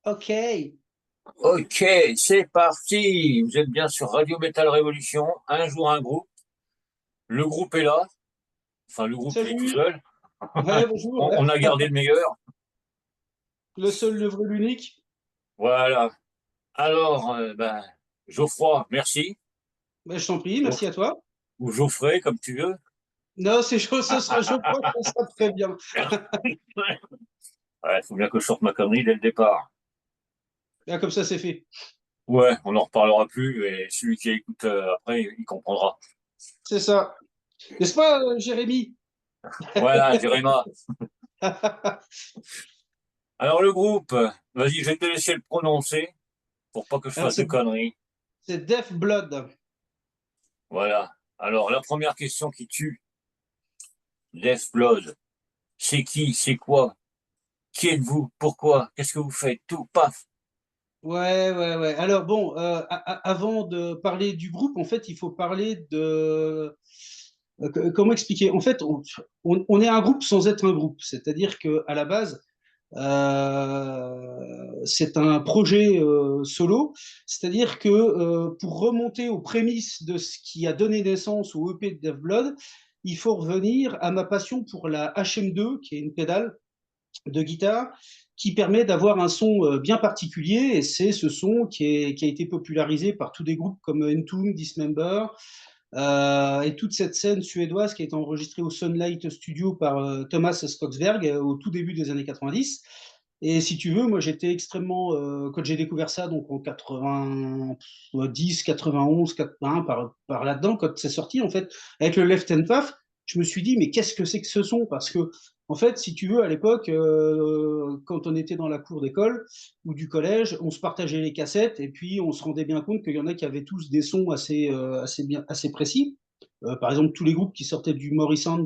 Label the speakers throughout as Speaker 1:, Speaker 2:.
Speaker 1: Ok.
Speaker 2: Ok, c'est parti. Vous êtes bien sur Radio Metal Révolution. Un jour, un groupe. Le groupe est là. Enfin, le groupe, il est tout
Speaker 1: Salut.
Speaker 2: seul.
Speaker 1: Ouais, bonjour.
Speaker 2: On a gardé le meilleur.
Speaker 1: Le seul, le vrai, l'unique.
Speaker 2: Voilà. Alors, Geoffroy, merci.
Speaker 1: Ben, je t'en prie, merci
Speaker 2: Geoff-
Speaker 1: à toi.
Speaker 2: Ou Geoffrey, comme tu veux.
Speaker 1: Non, c'est chaud, ce sera je crois que ça sera très bien.
Speaker 2: Ouais, faut bien que je sorte ma connerie dès le départ.
Speaker 1: Là, comme ça, c'est fait.
Speaker 2: Ouais, on n'en reparlera plus et celui qui écoute après, il comprendra.
Speaker 1: C'est ça. N'est-ce pas, Jérémy?
Speaker 2: Voilà, Jérémy. Alors, le groupe, vas-y, je vais te laisser le prononcer pour pas que je
Speaker 1: Alors,
Speaker 2: fasse de conneries.
Speaker 1: c'est Death Blood.
Speaker 2: Voilà. Alors, la première question qui tue, Death Blood, c'est qui, c'est quoi, qui êtes-vous, pourquoi, qu'est-ce que vous faites, tout, paf.
Speaker 1: Ouais, ouais, ouais. Alors, bon, avant de parler du groupe, en fait, il faut parler de. Comment expliquer? En fait, on est un groupe sans être un groupe. C'est-à-dire qu'à la base, c'est un projet solo, c'est-à-dire que pour remonter aux prémices de ce qui a donné naissance au EP de Death Blood, il faut revenir à ma passion pour la HM2, qui est une pédale de guitare qui permet d'avoir un son bien particulier, et c'est ce son qui a été popularisé par tous des groupes comme Entombed, Dismember, et toute cette scène suédoise qui a été enregistrée au Sunlight Studio par Thomas Skogsberg au tout début des années 90. Et si tu veux, moi j'étais extrêmement, quand j'ai découvert ça, donc en 90, 91, 81, par là-dedans, quand c'est sorti, en fait, avec le Left Hand Path, je me suis dit, mais qu'est-ce que c'est que ce son? Parce que, en fait, si tu veux, à l'époque, quand on était dans la cour d'école ou du collège, on se partageait les cassettes et puis on se rendait bien compte qu'il y en a qui avaient tous des sons assez précis. Par exemple, tous les groupes qui sortaient du Morrison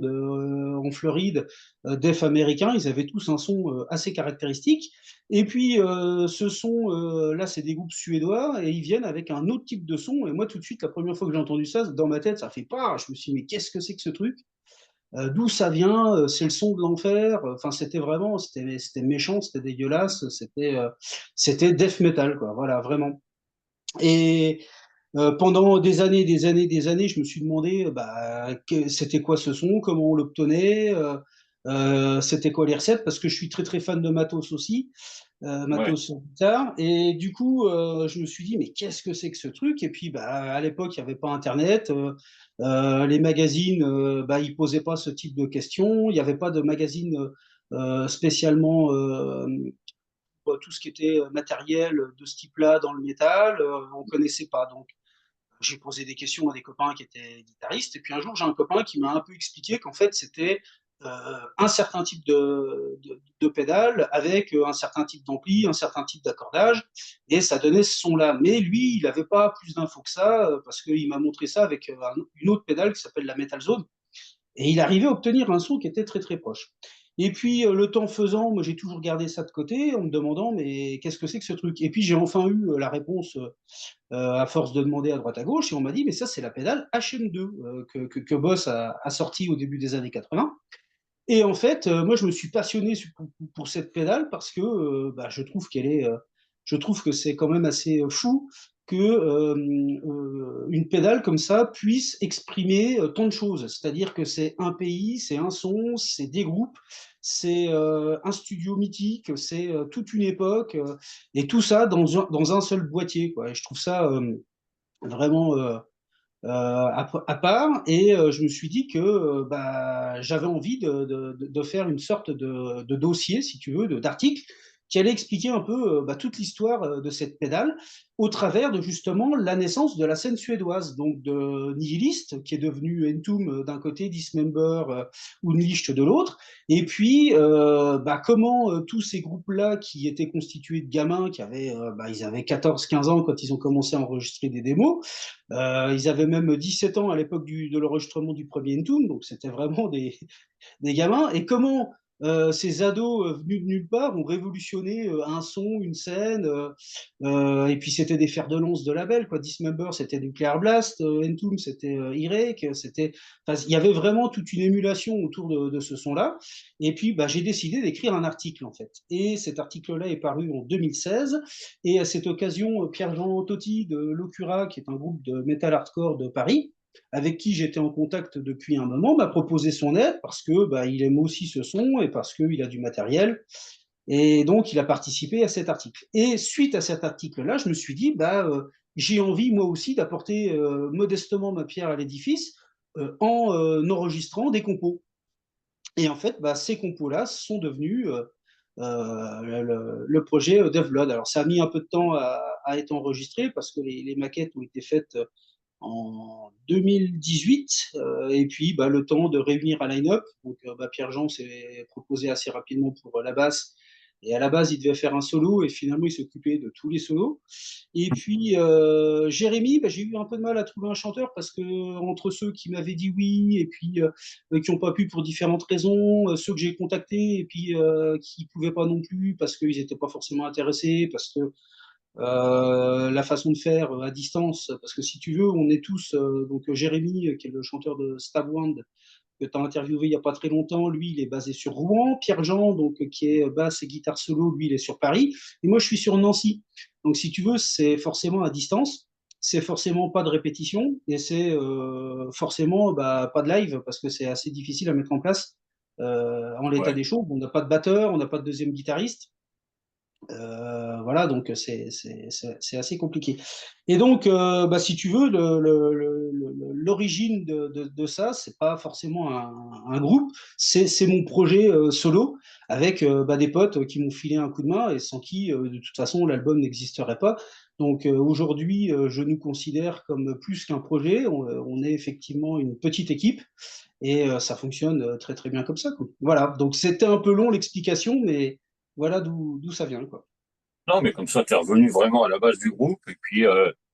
Speaker 1: en Floride, Def américain, ils avaient tous un son assez caractéristique. Et puis, ce son, là, c'est des groupes suédois et ils viennent avec un autre type de son. Et moi, tout de suite, la première fois que j'ai entendu ça, dans ma tête, ça fait pas. Je me suis dit, mais qu'est-ce que c'est que ce truc? D'où ça vient? C'est le son de l'enfer. Enfin, c'était méchant, c'était dégueulasse, c'était death metal, quoi. Voilà, vraiment. Et pendant des années, des années, des années, je me suis demandé bah, c'était quoi ce son, comment on l'obtenait, c'était quoi les recettes, parce que je suis très très fan de matos aussi,
Speaker 2: Ouais,
Speaker 1: matos sur guitare, et du coup, je me suis dit, mais qu'est-ce que c'est que ce truc? Et puis, bah, à l'époque, il n'y avait pas Internet, les magazines, bah, ils posaient pas ce type de questions, il n'y avait pas de magazine spécialement tout ce qui était matériel de ce type-là dans le métal, on connaissait pas. Donc, j'ai posé des questions à des copains qui étaient guitaristes. Et puis un jour, j'ai un copain qui m'a un peu expliqué qu'en fait, c'était un certain type de pédale avec un certain type d'ampli, un certain type d'accordage. Et ça donnait ce son-là. Mais lui, il n'avait pas plus d'infos que ça parce qu'il m'a montré ça avec une autre pédale qui s'appelle la Metal Zone. Et il arrivait à obtenir un son qui était très très proche. Et puis le temps faisant, moi j'ai toujours gardé ça de côté en me demandant mais qu'est-ce que c'est que ce truc? Et puis j'ai enfin eu la réponse à force de demander à droite à gauche et on m'a dit mais ça c'est la pédale HM2 que Boss a sorti au début des années 80. Et en fait, moi je me suis passionné pour cette pédale parce que bah, je trouve que c'est quand même assez fou que une pédale comme ça puisse exprimer tant de choses. C'est-à-dire que c'est un pays, c'est un son, c'est des groupes, c'est un studio mythique, c'est toute une époque, et tout ça dans un seul boîtier, quoi. Et je trouve ça vraiment à part. Et je me suis dit que bah, j'avais envie de faire une sorte de dossier, si tu veux, d'article qui allait expliquer un peu bah, toute l'histoire de cette pédale au travers de justement la naissance de la scène suédoise, donc de Nihilist, qui est devenu Entombed d'un côté, Dismember ou Unleashed de l'autre, et puis bah, comment tous ces groupes-là qui étaient constitués de gamins, bah, ils avaient 14-15 ans quand ils ont commencé à enregistrer des démos, ils avaient même 17 ans à l'époque de l'enregistrement du premier Entombed, donc c'était vraiment des gamins. Et comment ces ados venus de nulle part ont révolutionné un son, une scène, et puis c'était des fers de lance de label, quoi. Dismember, c'était Nuclear Blast, Entomb, c'était Irek, enfin, il y avait vraiment toute une émulation autour de ce son-là. Et puis, bah, j'ai décidé d'écrire un article, en fait. Et cet article-là est paru en 2016. Et à cette occasion, Pierre-Jean Totti de Locura, qui est un groupe de metal hardcore de Paris, avec qui j'étais en contact depuis un moment, m'a proposé son aide parce que bah, il aime aussi ce son et parce qu'il a du matériel. Et donc, il a participé à cet article. Et suite à cet article-là, je me suis dit, bah, j'ai envie moi aussi d'apporter modestement ma pierre à l'édifice en enregistrant des compos. Et en fait, bah, ces compos-là sont devenus le projet DevBlood. Alors, ça a mis un peu de temps à être enregistré parce que les maquettes ont été faites en 2018, et puis bah, le temps de réunir un line-up. Donc bah, Pierre-Jean s'est proposé assez rapidement pour la basse. Et à la base, il devait faire un solo, et finalement, il s'occupait de tous les solos. Et puis, Jérémy, bah, j'ai eu un peu de mal à trouver un chanteur, parce que entre ceux qui m'avaient dit oui, et puis qui n'ont pas pu pour différentes raisons, ceux que j'ai contactés, et puis qui ne pouvaient pas non plus, parce qu'ils n'étaient pas forcément intéressés, parce que la façon de faire à distance, parce que si tu veux, on est tous, donc Jérémy, qui est le chanteur de Stabwound, que tu as interviewé il n'y a pas très longtemps, lui, il est basé sur Rouen. Pierre-Jean, donc, qui est basse et guitare solo, lui, il est sur Paris. Et moi, je suis sur Nancy. Donc, si tu veux, c'est forcément à distance. C'est forcément pas de répétition et c'est forcément bah, pas de live parce que c'est assez difficile à mettre en place en l'état
Speaker 2: Ouais.
Speaker 1: des choses. On n'a pas de batteur, on n'a pas de deuxième guitariste. Voilà, donc c'est assez compliqué. Et donc, bah, si tu veux, l'origine de ça, c'est pas forcément un groupe, c'est mon projet solo avec bah, des potes qui m'ont filé un coup de main et sans qui, de toute façon, l'album n'existerait pas. Donc aujourd'hui, je nous considère comme plus qu'un projet. On est effectivement une petite équipe et ça fonctionne très très bien comme ça, quoi. Voilà, donc c'était un peu long l'explication, mais voilà d'où ça vient, quoi.
Speaker 2: Non, mais comme ça, tu es revenu vraiment à la base du groupe, et puis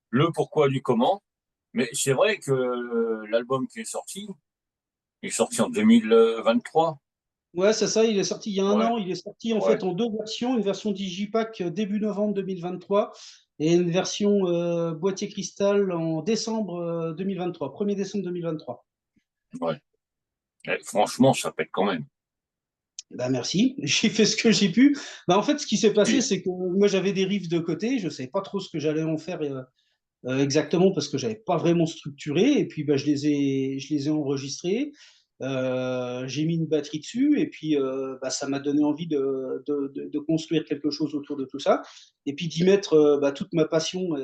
Speaker 2: le pourquoi du comment. Mais c'est vrai que l'album qui est sorti, il est sorti en 2023.
Speaker 1: Ouais, c'est ça, il est sorti il y a un
Speaker 2: Ouais,
Speaker 1: an. Il est sorti en
Speaker 2: ouais,
Speaker 1: fait en deux versions, une version Digipack début novembre 2023 et une version boîtier cristal en décembre 2023, 1er décembre 2023.
Speaker 2: ouais. Et franchement, ça pète quand même.
Speaker 1: Bah merci, j'ai fait ce que j'ai pu. Bah, en fait, ce qui s'est passé,
Speaker 2: Et,
Speaker 1: c'est que moi j'avais des riffs de côté, je ne savais pas trop ce que j'allais en faire exactement parce que j'avais pas vraiment structuré. Et puis bah, je les ai enregistrés. J'ai mis une batterie dessus et puis bah, ça m'a donné envie de construire quelque chose autour de tout ça. Et puis d'y mettre bah, toute ma passion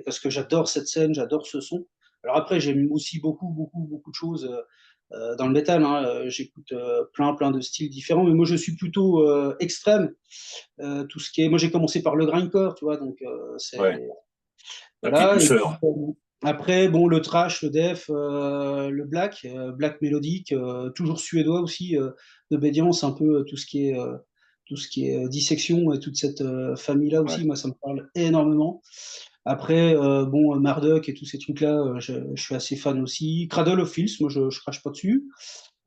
Speaker 1: parce que j'adore cette scène, j'adore ce son. Alors après, j'aime aussi beaucoup, beaucoup, beaucoup de choses dans le métal, hein. J'écoute plein de styles différents, mais moi je suis plutôt extrême. Tout ce qui est, moi j'ai commencé par le grindcore, tu vois, donc
Speaker 2: ouais,
Speaker 1: c'est
Speaker 2: la petite
Speaker 1: voilà. Et puis,
Speaker 2: douceur.
Speaker 1: après, bon, le trash, le def, le black, black mélodique, toujours suédois aussi, d'obédience, un peu tout ce qui est dissection et toute cette famille-là
Speaker 2: Ouais,
Speaker 1: aussi, moi, ça me parle énormément. Après, bon, Marduk et tous ces trucs-là, je suis assez fan aussi. Cradle of Filth, moi, je crache pas dessus.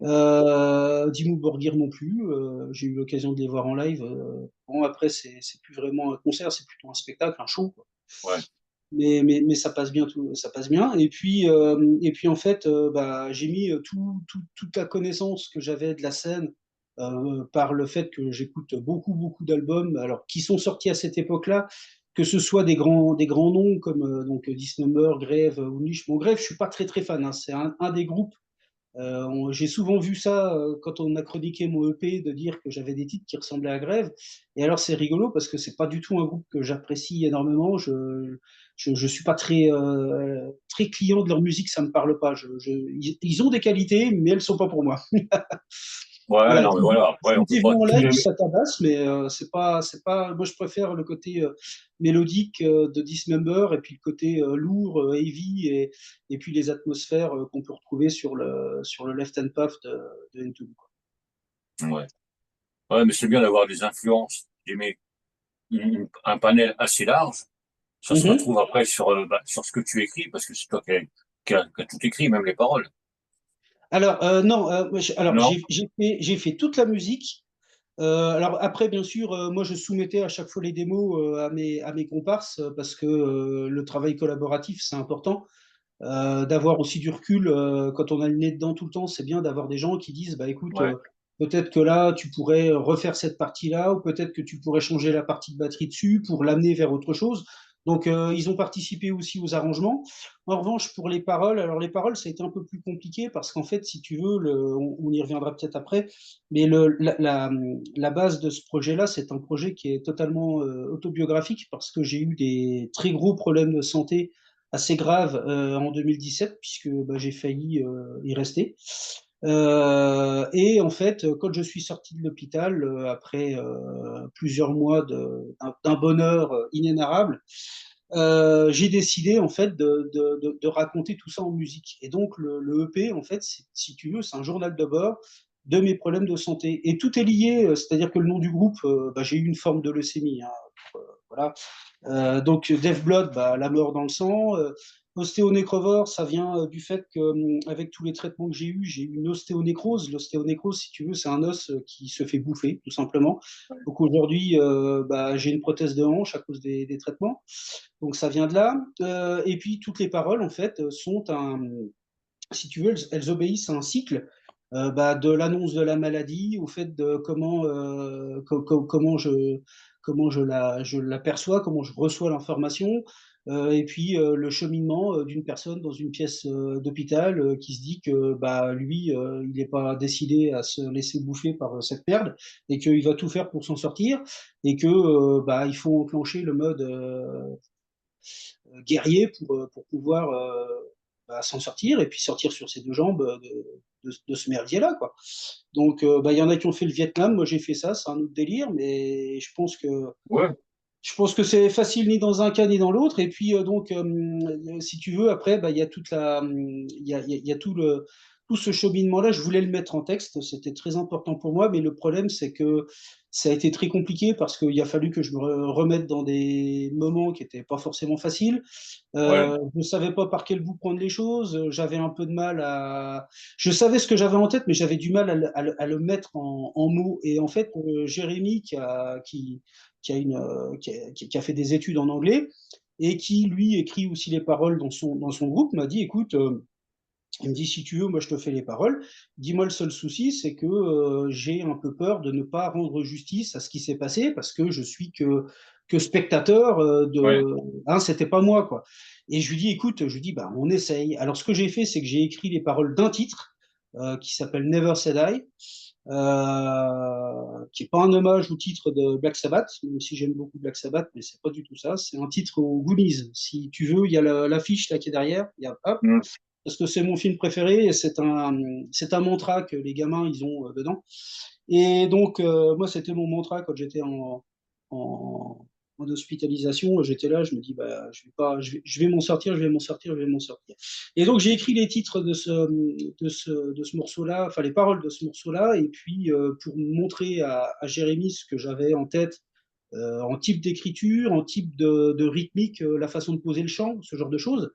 Speaker 1: Dimmu Borgir non plus. J'ai eu l'occasion de les voir en live. Bon, après, c'est plus vraiment un concert, c'est plutôt un spectacle, un show, quoi.
Speaker 2: ouais,
Speaker 1: Mais ça passe bien, tout, ça passe bien. Et puis en fait, bah, j'ai mis toute la connaissance que j'avais de la scène par le fait que j'écoute beaucoup, beaucoup d'albums, alors qui sont sortis à cette époque-là, que ce soit des grands noms comme donc Dismember, Grave ou Niche. Bon, Grave, je suis pas très très fan, hein. C'est un des groupes j'ai souvent vu ça quand on a chroniqué mon EP, de dire que j'avais des titres qui ressemblaient à Grève. Et alors c'est rigolo parce que c'est pas du tout un groupe que j'apprécie énormément. Je suis pas très client de leur musique, ça me parle pas. Ils ont des qualités, mais elles sont pas pour moi.
Speaker 2: ouais,
Speaker 1: Voilà,
Speaker 2: non, mais voilà, après,
Speaker 1: si
Speaker 2: on peut
Speaker 1: t'es
Speaker 2: pas
Speaker 1: venu en
Speaker 2: tout
Speaker 1: live,
Speaker 2: aimer.
Speaker 1: ça tabasse, mais c'est pas. Moi, je préfère le côté mélodique de Dismember et puis le côté lourd, heavy et puis les atmosphères qu'on peut retrouver sur le Left Hand Path de Entombed, quoi.
Speaker 2: Ouais, ouais, mais c'est bien d'avoir des influences, d'aimer un panel assez large. Ça se
Speaker 1: Mhm.
Speaker 2: retrouve après sur, bah, sur ce que tu écris, parce que c'est toi qui a tout écrit, même les paroles.
Speaker 1: Alors, non, alors
Speaker 2: Non?
Speaker 1: j'ai fait toute la musique. Alors après, bien sûr, moi je soumettais à chaque fois les démos à mes comparses parce que le travail collaboratif, c'est important. D'avoir aussi du recul quand on a le nez dedans tout le temps, c'est bien d'avoir des gens qui disent, bah écoute,
Speaker 2: Ouais,
Speaker 1: peut-être que là, tu pourrais refaire cette partie-là, ou peut-être que tu pourrais changer la partie de batterie dessus pour l'amener vers autre chose. Donc, ils ont participé aussi aux arrangements. En revanche, pour les paroles, alors les paroles, ça a été un peu plus compliqué parce qu'en fait, si tu veux, on y reviendra peut-être après, mais la base de ce projet-là, c'est un projet qui est totalement autobiographique parce que j'ai eu des très gros problèmes de santé assez graves en 2017, puisque bah, j'ai failli y rester. Et en fait, quand je suis sorti de l'hôpital, après plusieurs mois d'un bonheur inénarrable, j'ai décidé en fait de raconter tout ça en musique. Et donc le EP, en fait, si tu veux, c'est un journal de bord de mes problèmes de santé. Et tout est lié, c'est-à-dire que le nom du groupe, bah, j'ai eu une forme de leucémie. Hein, voilà. Donc Death Blood, bah, la mort dans le sang. Ostéonécrovore, ça vient du fait que, avec tous les traitements que j'ai eu une ostéonécrose. L'ostéonécrose, si tu veux, c'est un os qui se fait bouffer, tout simplement. Donc aujourd'hui, bah, j'ai une prothèse de hanche à cause des traitements. Donc ça vient de là. Et puis toutes les paroles, en fait, sont si tu veux, elles obéissent à un cycle. Bah, de l'annonce de la maladie au fait de comment je l'aperçois, comment je reçois l'information, et puis le cheminement d'une personne dans une pièce d'hôpital qui se dit que bah, lui, il n'est pas décidé à se laisser bouffer par cette merde et qu'il va tout faire pour s'en sortir et que bah, il faut enclencher le mode guerrier pour pouvoir bah, s'en sortir et puis sortir sur ses deux jambes de ce merdier-là, quoi. Donc, bah, il y en a qui ont fait le Vietnam, moi j'ai fait ça, c'est un autre délire, mais
Speaker 2: ouais,
Speaker 1: je pense que c'est facile ni dans un cas ni dans l'autre. Et puis, donc, si tu veux, après, bah, il y a il y a tout ce cheminement-là. Je voulais le mettre en texte, c'était très important pour moi, mais le problème, c'est que ça a été très compliqué parce qu'il a fallu que je me remette dans des moments qui n'étaient pas forcément faciles.
Speaker 2: ouais,
Speaker 1: Je ne savais pas par quel bout prendre les choses. J'avais un peu de mal à. Je savais ce que j'avais en tête, mais j'avais du mal à le mettre en mots. Et en fait, Jérémy, qui a, une, qui a fait des études en anglais et qui, lui, écrit aussi les paroles dans son groupe, m'a dit, écoute, il me dit, si tu veux, moi je te fais les paroles. Dis-moi, le seul souci, c'est que j'ai un peu peur de ne pas rendre justice à ce qui s'est passé parce que je suis que spectateur
Speaker 2: ouais.
Speaker 1: Hein, c'était pas moi, quoi. Et je lui dis, écoute, je lui dis, bah, on essaye. Alors, ce que j'ai fait, c'est que j'ai écrit les paroles d'un titre qui s'appelle Never Said I, qui n'est pas un hommage au titre de Black Sabbath, même si j'aime beaucoup Black Sabbath, mais c'est pas du tout ça. C'est un titre aux Goonies. Si tu veux, il y a l'affiche là qui est derrière. Il y a, hop,
Speaker 2: Mm.
Speaker 1: parce que c'est mon film préféré et c'est un mantra que les gamins ils ont dedans. Et donc, moi, c'était mon mantra quand j'étais en, en hospitalisation. J'étais là, je me dis, bah, je vais pas, je vais m'en sortir, je vais m'en sortir, je vais m'en sortir. Et donc, j'ai écrit les titres de ce morceau-là, enfin, les paroles de ce morceau-là, et puis pour montrer à Jérémy ce que j'avais en tête. En type d'écriture, en type de rythmique, la façon de poser le chant, ce genre de choses.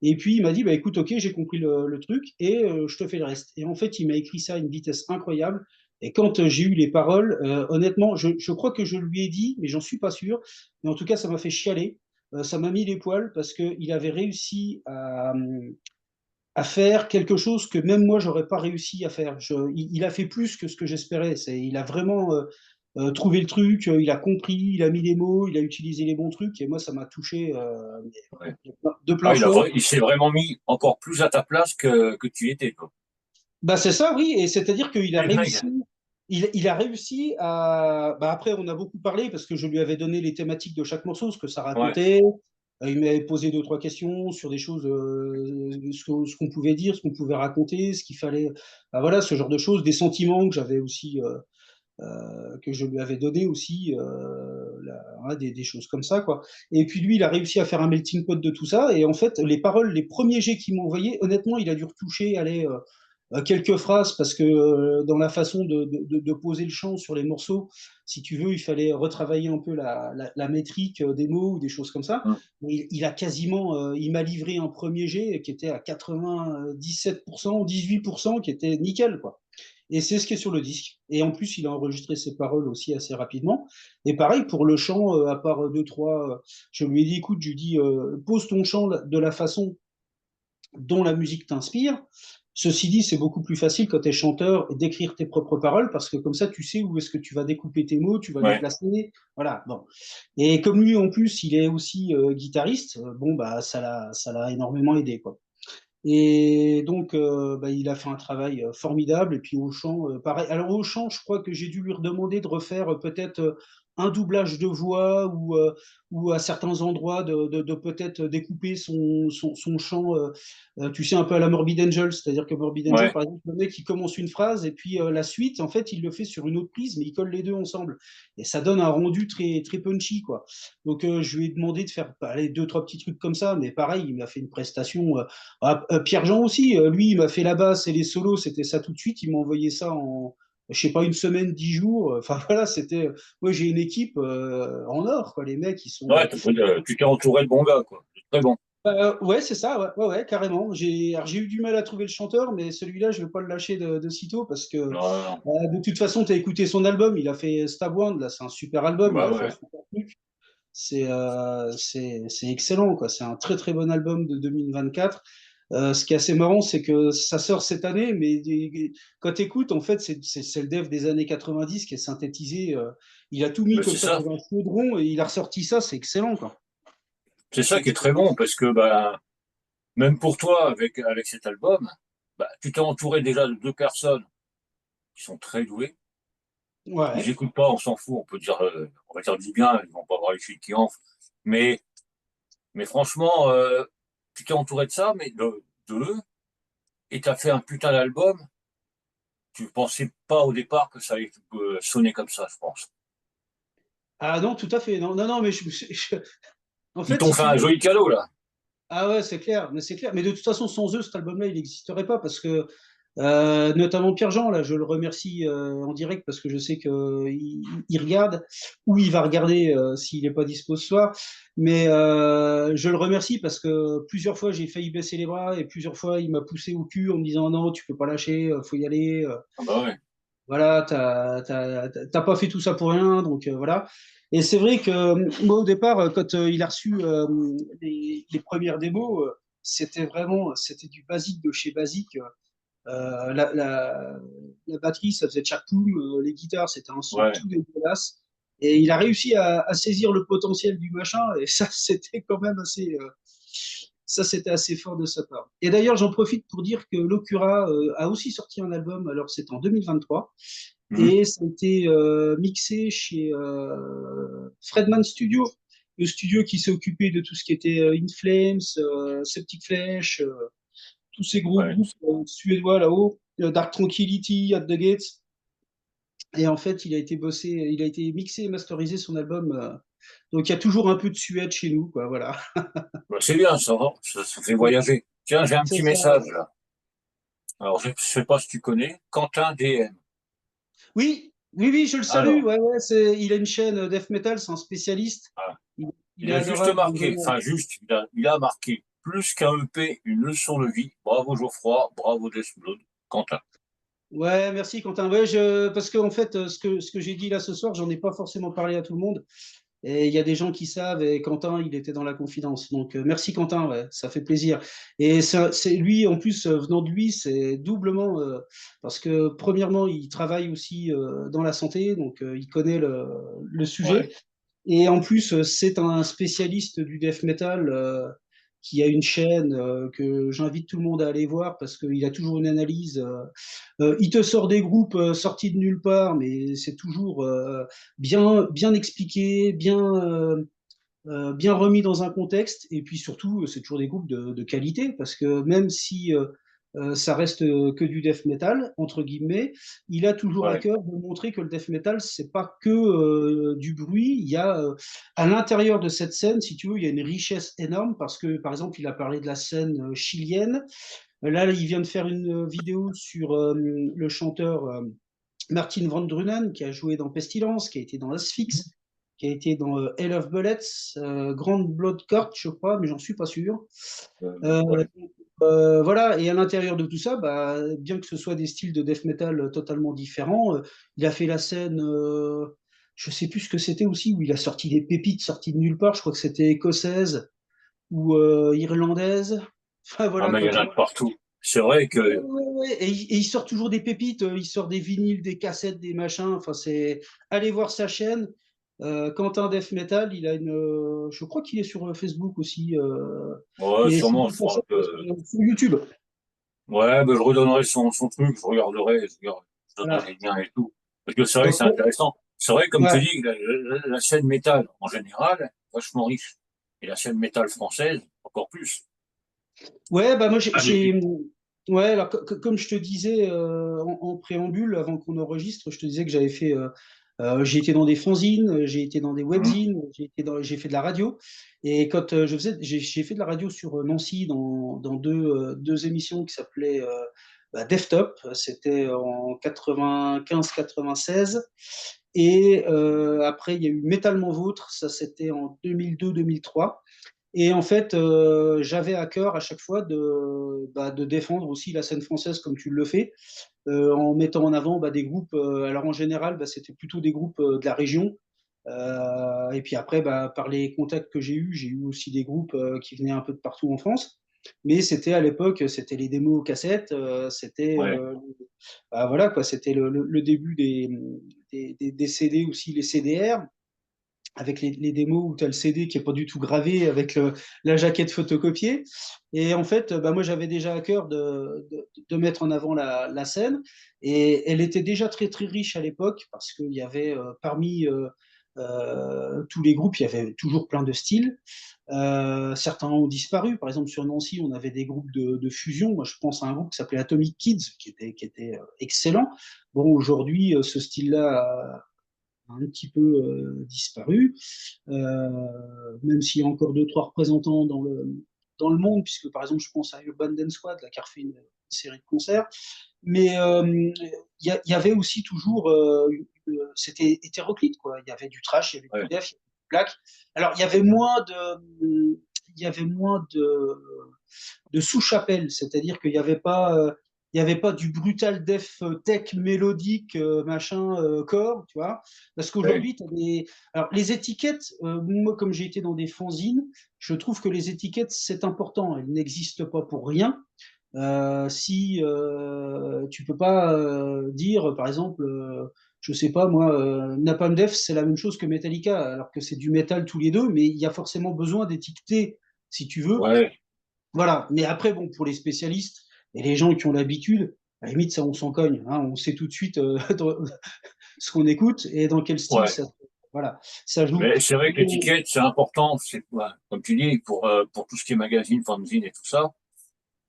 Speaker 1: Et puis il m'a dit, bah écoute, ok, j'ai compris le truc et je te fais le reste. Et en fait, il m'a écrit ça à une vitesse incroyable. Et quand j'ai eu les paroles, honnêtement, je crois que je lui ai dit, mais j'en suis pas sûr. Mais en tout cas, ça m'a fait chialer. Ça m'a mis les poils parce qu'il avait réussi à faire quelque chose que même moi, j'aurais pas réussi à faire. Il a fait plus que ce que j'espérais. Il a vraiment trouvé le truc, il a compris, il a mis les mots, il a utilisé les bons trucs. Et moi, ça m'a touché
Speaker 2: Ouais.
Speaker 1: de plein
Speaker 2: Ah,
Speaker 1: fouet.
Speaker 2: il s'est vraiment mis encore plus à ta place que tu étais, quoi.
Speaker 1: Bah, c'est ça, oui, et c'est-à-dire qu'il a
Speaker 2: C'est
Speaker 1: réussi,
Speaker 2: dingue.
Speaker 1: il a réussi à. Bah, après, on a beaucoup parlé parce que je lui avais donné les thématiques de chaque morceau, ce que ça
Speaker 2: Ouais.
Speaker 1: racontait. Il m'avait posé deux, trois questions sur des choses, ce qu'on pouvait dire, ce qu'on pouvait raconter, ce qu'il fallait. Bah, voilà, ce genre de choses, des sentiments que j'avais aussi, que je lui avais donné aussi, hein, des choses comme ça, quoi. Et puis lui, il a réussi à faire un melting pot de tout ça. Et en fait, les paroles, les premiers jets qu'il m'a envoyés, honnêtement, il a dû retoucher, allez. Quelques phrases parce que dans la façon de poser le chant sur les morceaux, si tu veux, il fallait retravailler un peu la métrique des mots ou des choses comme ça.
Speaker 2: Mm.
Speaker 1: Mais il a quasiment, il m'a livré un premier jet qui était à 97%, 18%, qui était nickel, quoi. Et c'est ce qui est sur le disque. Et en plus, il a enregistré ses paroles aussi assez rapidement. Et pareil, pour le chant, à part deux, trois, je lui ai dit, écoute, je lui ai dit, pose ton chant de la façon dont la musique t'inspire. Ceci dit, c'est beaucoup plus facile quand tu es chanteur d'écrire tes propres paroles parce que comme ça, tu sais où est-ce que tu vas découper tes mots, tu vas les
Speaker 2: Ouais.
Speaker 1: placer. Voilà. Bon. Et comme lui, en plus, il est aussi guitariste, bon, bah, ça l'a énormément aidé, quoi. Et donc, bah, il a fait un travail formidable. Et puis au chant, pareil. Alors au chant, je crois que j'ai dû lui redemander de refaire peut-être un doublage de voix ou à certains endroits de peut-être découper son chant, tu sais, un peu à la Morbid Angel. C'est-à-dire que Morbid Angel,
Speaker 2: Ouais.
Speaker 1: par exemple, le mec, il commence une phrase et puis la suite, en fait, il le fait sur une autre prise, mais il colle les deux ensemble. Et ça donne un rendu très, très punchy, quoi. Donc je lui ai demandé de faire allez, deux, trois petits trucs comme ça. Mais pareil, il m'a fait une prestation. Pierre-Jean aussi, lui, il m'a fait la basse et les solos, c'était ça tout de suite. Il m'a envoyé ça en, je sais pas, une semaine, 10 jours. Enfin voilà, c'était. Moi, j'ai une équipe en or, quoi. Les mecs, ils sont.
Speaker 2: Ouais, tu t'es entouré de bons gars, quoi. C'est très bon.
Speaker 1: Ouais, c'est ça, ouais, ouais, ouais, carrément. Alors, j'ai eu du mal à trouver le chanteur, mais celui-là, je vais pas le lâcher de sitôt parce que
Speaker 2: Non, non, non.
Speaker 1: de toute façon, tu as écouté son album. Il a fait Stab One, là, c'est un super album. Il
Speaker 2: Bah
Speaker 1: a fait un
Speaker 2: ouais.
Speaker 1: super truc. C'est excellent, quoi. C'est un très très bon album de 2024. Ce qui est assez marrant, c'est que ça sort cette année, mais quand tu écoutes, en fait, c'est le dev des années 90 qui est synthétisé. Il a tout mis
Speaker 2: Mais
Speaker 1: comme
Speaker 2: c'est
Speaker 1: ça
Speaker 2: ça.
Speaker 1: dans un chaudron et il a ressorti ça, c'est excellent, quoi.
Speaker 2: C'est ça qui est très bon, parce que bah, même pour toi, avec cet album, bah, tu t'es entouré déjà de deux personnes qui sont très douées. Ils
Speaker 1: Ouais.
Speaker 2: n'écoutent pas, on s'en fout, on va dire du bien, ils vont pas avoir les filles qui enflent. Mais, mais franchement, tu t'es entouré de ça, mais de deux, et tu as fait un putain d'album. Tu pensais pas au départ que ça allait sonner comme ça, je pense.
Speaker 1: Ah non, tout à fait. Non, non, non, mais en
Speaker 2: Ils
Speaker 1: fait,
Speaker 2: t'ont
Speaker 1: si
Speaker 2: fait
Speaker 1: tu
Speaker 2: un
Speaker 1: veux.
Speaker 2: joli cadeau, là.
Speaker 1: Ah ouais, c'est clair, mais c'est clair. Mais de toute façon, sans eux, cet album-là, il n'existerait pas parce que, notamment Pierre-Jean, là, je le remercie en direct parce que je sais qu'il regarde ou il va regarder s'il n'est pas dispo ce soir. Mais je le remercie parce que plusieurs fois, j'ai failli baisser les bras et plusieurs fois, il m'a poussé au cul en me disant non, tu peux pas lâcher, faut y aller.
Speaker 2: Ah bah ouais.
Speaker 1: Voilà, t'as pas fait tout ça pour rien, donc voilà. Et c'est vrai que moi, au départ, quand il a reçu les premières démos, c'était vraiment, c'était du basique de chez basique. La batterie, ça faisait tchakoum, les guitares, c'était un son
Speaker 2: Ouais.
Speaker 1: tout dégueulasse. Et il a réussi à saisir le potentiel du machin, et ça, c'était quand même assez, ça, c'était assez fort de sa part. Et d'ailleurs, j'en profite pour dire que Locura a aussi sorti un album, alors c'est en 2023,
Speaker 2: Mhm.
Speaker 1: et ça a été mixé chez Fredman Studio, le studio qui s'est occupé de tout ce qui était In Flames, Septic Flesh, tous ces gros
Speaker 2: Ouais.
Speaker 1: groupes suédois là-haut, Dark Tranquillity, At the Gates. Et en fait, il a été mixé et masterisé son album. Donc il y a toujours un peu de Suède chez nous, quoi. Voilà.
Speaker 2: Bah, c'est bien, ça va, ça fait voyager. Tiens, j'ai un
Speaker 1: C'est
Speaker 2: petit
Speaker 1: ça.
Speaker 2: message, là. Alors, je ne sais pas si tu connais, Quentin DM.
Speaker 1: Oui, oui, oui, je le salue.
Speaker 2: Alors,
Speaker 1: Ouais, ouais, il a une chaîne death metal, c'est un spécialiste.
Speaker 2: ah,
Speaker 1: Il, il
Speaker 2: il
Speaker 1: est
Speaker 2: a juste
Speaker 1: adorable.
Speaker 2: marqué, enfin juste, il a marqué plus qu'un EP, une leçon de vie. Bravo Geoffroy, bravo Deathblood, Quentin.
Speaker 1: Ouais, merci Quentin. Ouais, parce que en fait, ce que j'ai dit là ce soir, j'en ai pas forcément parlé à tout le monde. Et il y a des gens qui savent, et Quentin, il était dans la confidence. Donc, merci Quentin, ouais, ça fait plaisir. Et c'est lui, en plus, venant de lui, c'est doublement, parce que premièrement, il travaille aussi dans la santé, donc il connaît le sujet.
Speaker 2: Ouais,
Speaker 1: Et en plus, c'est un spécialiste du death metal qui a une chaîne que j'invite tout le monde à aller voir parce qu'il a toujours une analyse. Il te sort des groupes sortis de nulle part, mais c'est toujours bien expliqué, bien remis dans un contexte. Et puis surtout, c'est toujours des groupes de qualité parce que même si ça reste que du death metal, entre guillemets, il a toujours à
Speaker 2: ouais,
Speaker 1: cœur de montrer que le death metal, c'est pas que du bruit. Il y a à l'intérieur de cette scène, si tu veux, il y a une richesse énorme parce que, par exemple, il a parlé de la scène chilienne. Là, il vient de faire une vidéo sur le chanteur Martin Van Drunen, qui a joué dans Pestilence, qui a été dans Asphyx, qui a été dans Hell of Bullets, Grand Blood Court, je crois, mais j'en suis pas sûr. Euh,
Speaker 2: ouais.
Speaker 1: Voilà, et à l'intérieur de tout ça, bah, bien que ce soit des styles de death metal totalement différents, il a fait la scène, je sais plus ce que c'était aussi, où il a sorti des pépites sorties de nulle part, je crois que c'était écossaise ou irlandaise. Enfin
Speaker 2: Ah,
Speaker 1: voilà
Speaker 2: mais il
Speaker 1: quoi,
Speaker 2: y en
Speaker 1: tu
Speaker 2: a de
Speaker 1: vois.
Speaker 2: partout. C'est vrai
Speaker 1: Ouais,
Speaker 2: que,
Speaker 1: ouais, ouais. Et il sort toujours des pépites, il sort des vinyles, des cassettes, des machins. Enfin, c'est. Allez voir sa chaîne. Quentin Death Metal, il a une. Je crois qu'il est sur Facebook aussi.
Speaker 2: ouais,
Speaker 1: Mais
Speaker 2: sûrement,
Speaker 1: sinon,
Speaker 2: je
Speaker 1: sa
Speaker 2: ferai un
Speaker 1: chaîne,
Speaker 2: peu.
Speaker 1: sur YouTube.
Speaker 2: Ouais, ben, je redonnerai son truc, je donnerai
Speaker 1: Voilà.
Speaker 2: les liens et tout. Parce que c'est vrai que
Speaker 1: Donc,
Speaker 2: c'est intéressant. C'est vrai, comme tu
Speaker 1: ouais.
Speaker 2: dis, la scène métal, en général, vachement riche. Et la scène métal française, encore plus.
Speaker 1: Ouais, bah moi,
Speaker 2: Magnifique.
Speaker 1: ouais, alors, comme je te disais en préambule, avant qu'on enregistre, je te disais que j'avais fait. J'ai été dans des fanzines, j'ai été dans des
Speaker 2: Hum,
Speaker 1: webzines, j'ai fait de la radio. Et quand j'ai fait de la radio sur Nancy dans deux émissions qui s'appelaient Deftop, c'était en 95-96. Et après, il y a eu Métalement Vôtre, ça c'était en 2002-2003. Et en fait, j'avais à cœur à chaque fois de défendre aussi la scène française comme tu le fais, en mettant en avant des groupes. Alors en général, c'était plutôt des groupes de la région. Et puis après, par les contacts que j'ai eu aussi des groupes qui venaient un peu de partout en France. Mais c'était à l'époque, c'était les démos cassettes, c'était
Speaker 2: ouais,
Speaker 1: voilà quoi, c'était le début des CD aussi, les CDR avec les démos où tu as le CD qui n'est pas du tout gravé avec la jaquette photocopiée. Et en fait, moi, j'avais déjà à cœur de mettre en avant la scène. Et elle était déjà très, très riche à l'époque parce qu'il y avait parmi tous les groupes, il y avait toujours plein de styles. Certains ont disparu. Par exemple, sur Nancy, on avait des groupes de fusion. Moi, je pense à un groupe qui s'appelait Atomic Kids, qui était excellent. Bon, aujourd'hui, ce style-là un petit peu disparu, même s'il y a encore deux, trois représentants dans le monde, puisque par exemple, je pense à Urban Dance Squad, là, qui a refait une série de concerts. Mais y avait aussi toujours, c'était hétéroclite, quoi. Il y avait du trash, il y avait du
Speaker 2: ouais.
Speaker 1: def, il y avait du black. Alors, il y avait moins de sous-chapelle, c'est-à-dire qu'il n'y avait pas du brutal def tech mélodique, machin, core, tu vois. Parce
Speaker 2: Ouais.
Speaker 1: qu'aujourd'hui, alors, les étiquettes, moi, comme j'ai été dans des fanzines, je trouve que les étiquettes, c'est important. Elles n'existent pas pour rien. Si tu peux pas dire, par exemple, je sais pas moi, Napalm Death, c'est la même chose que Metallica, alors que c'est du métal tous les deux, mais il y a forcément besoin d'étiqueter, si tu veux.
Speaker 2: Ouais,
Speaker 1: Voilà. Mais après, bon, pour les spécialistes et les gens qui ont l'habitude, à la limite, ça, on s'en cogne, hein. On sait tout de suite ce qu'on écoute et dans quel style
Speaker 2: ouais.
Speaker 1: ça, voilà, ça joue.
Speaker 2: Mais c'est vrai que
Speaker 1: Mais-
Speaker 2: l'étiquette, c'est important. C'est, ouais, comme tu dis, pour tout ce qui est magazine, fanzine et tout ça.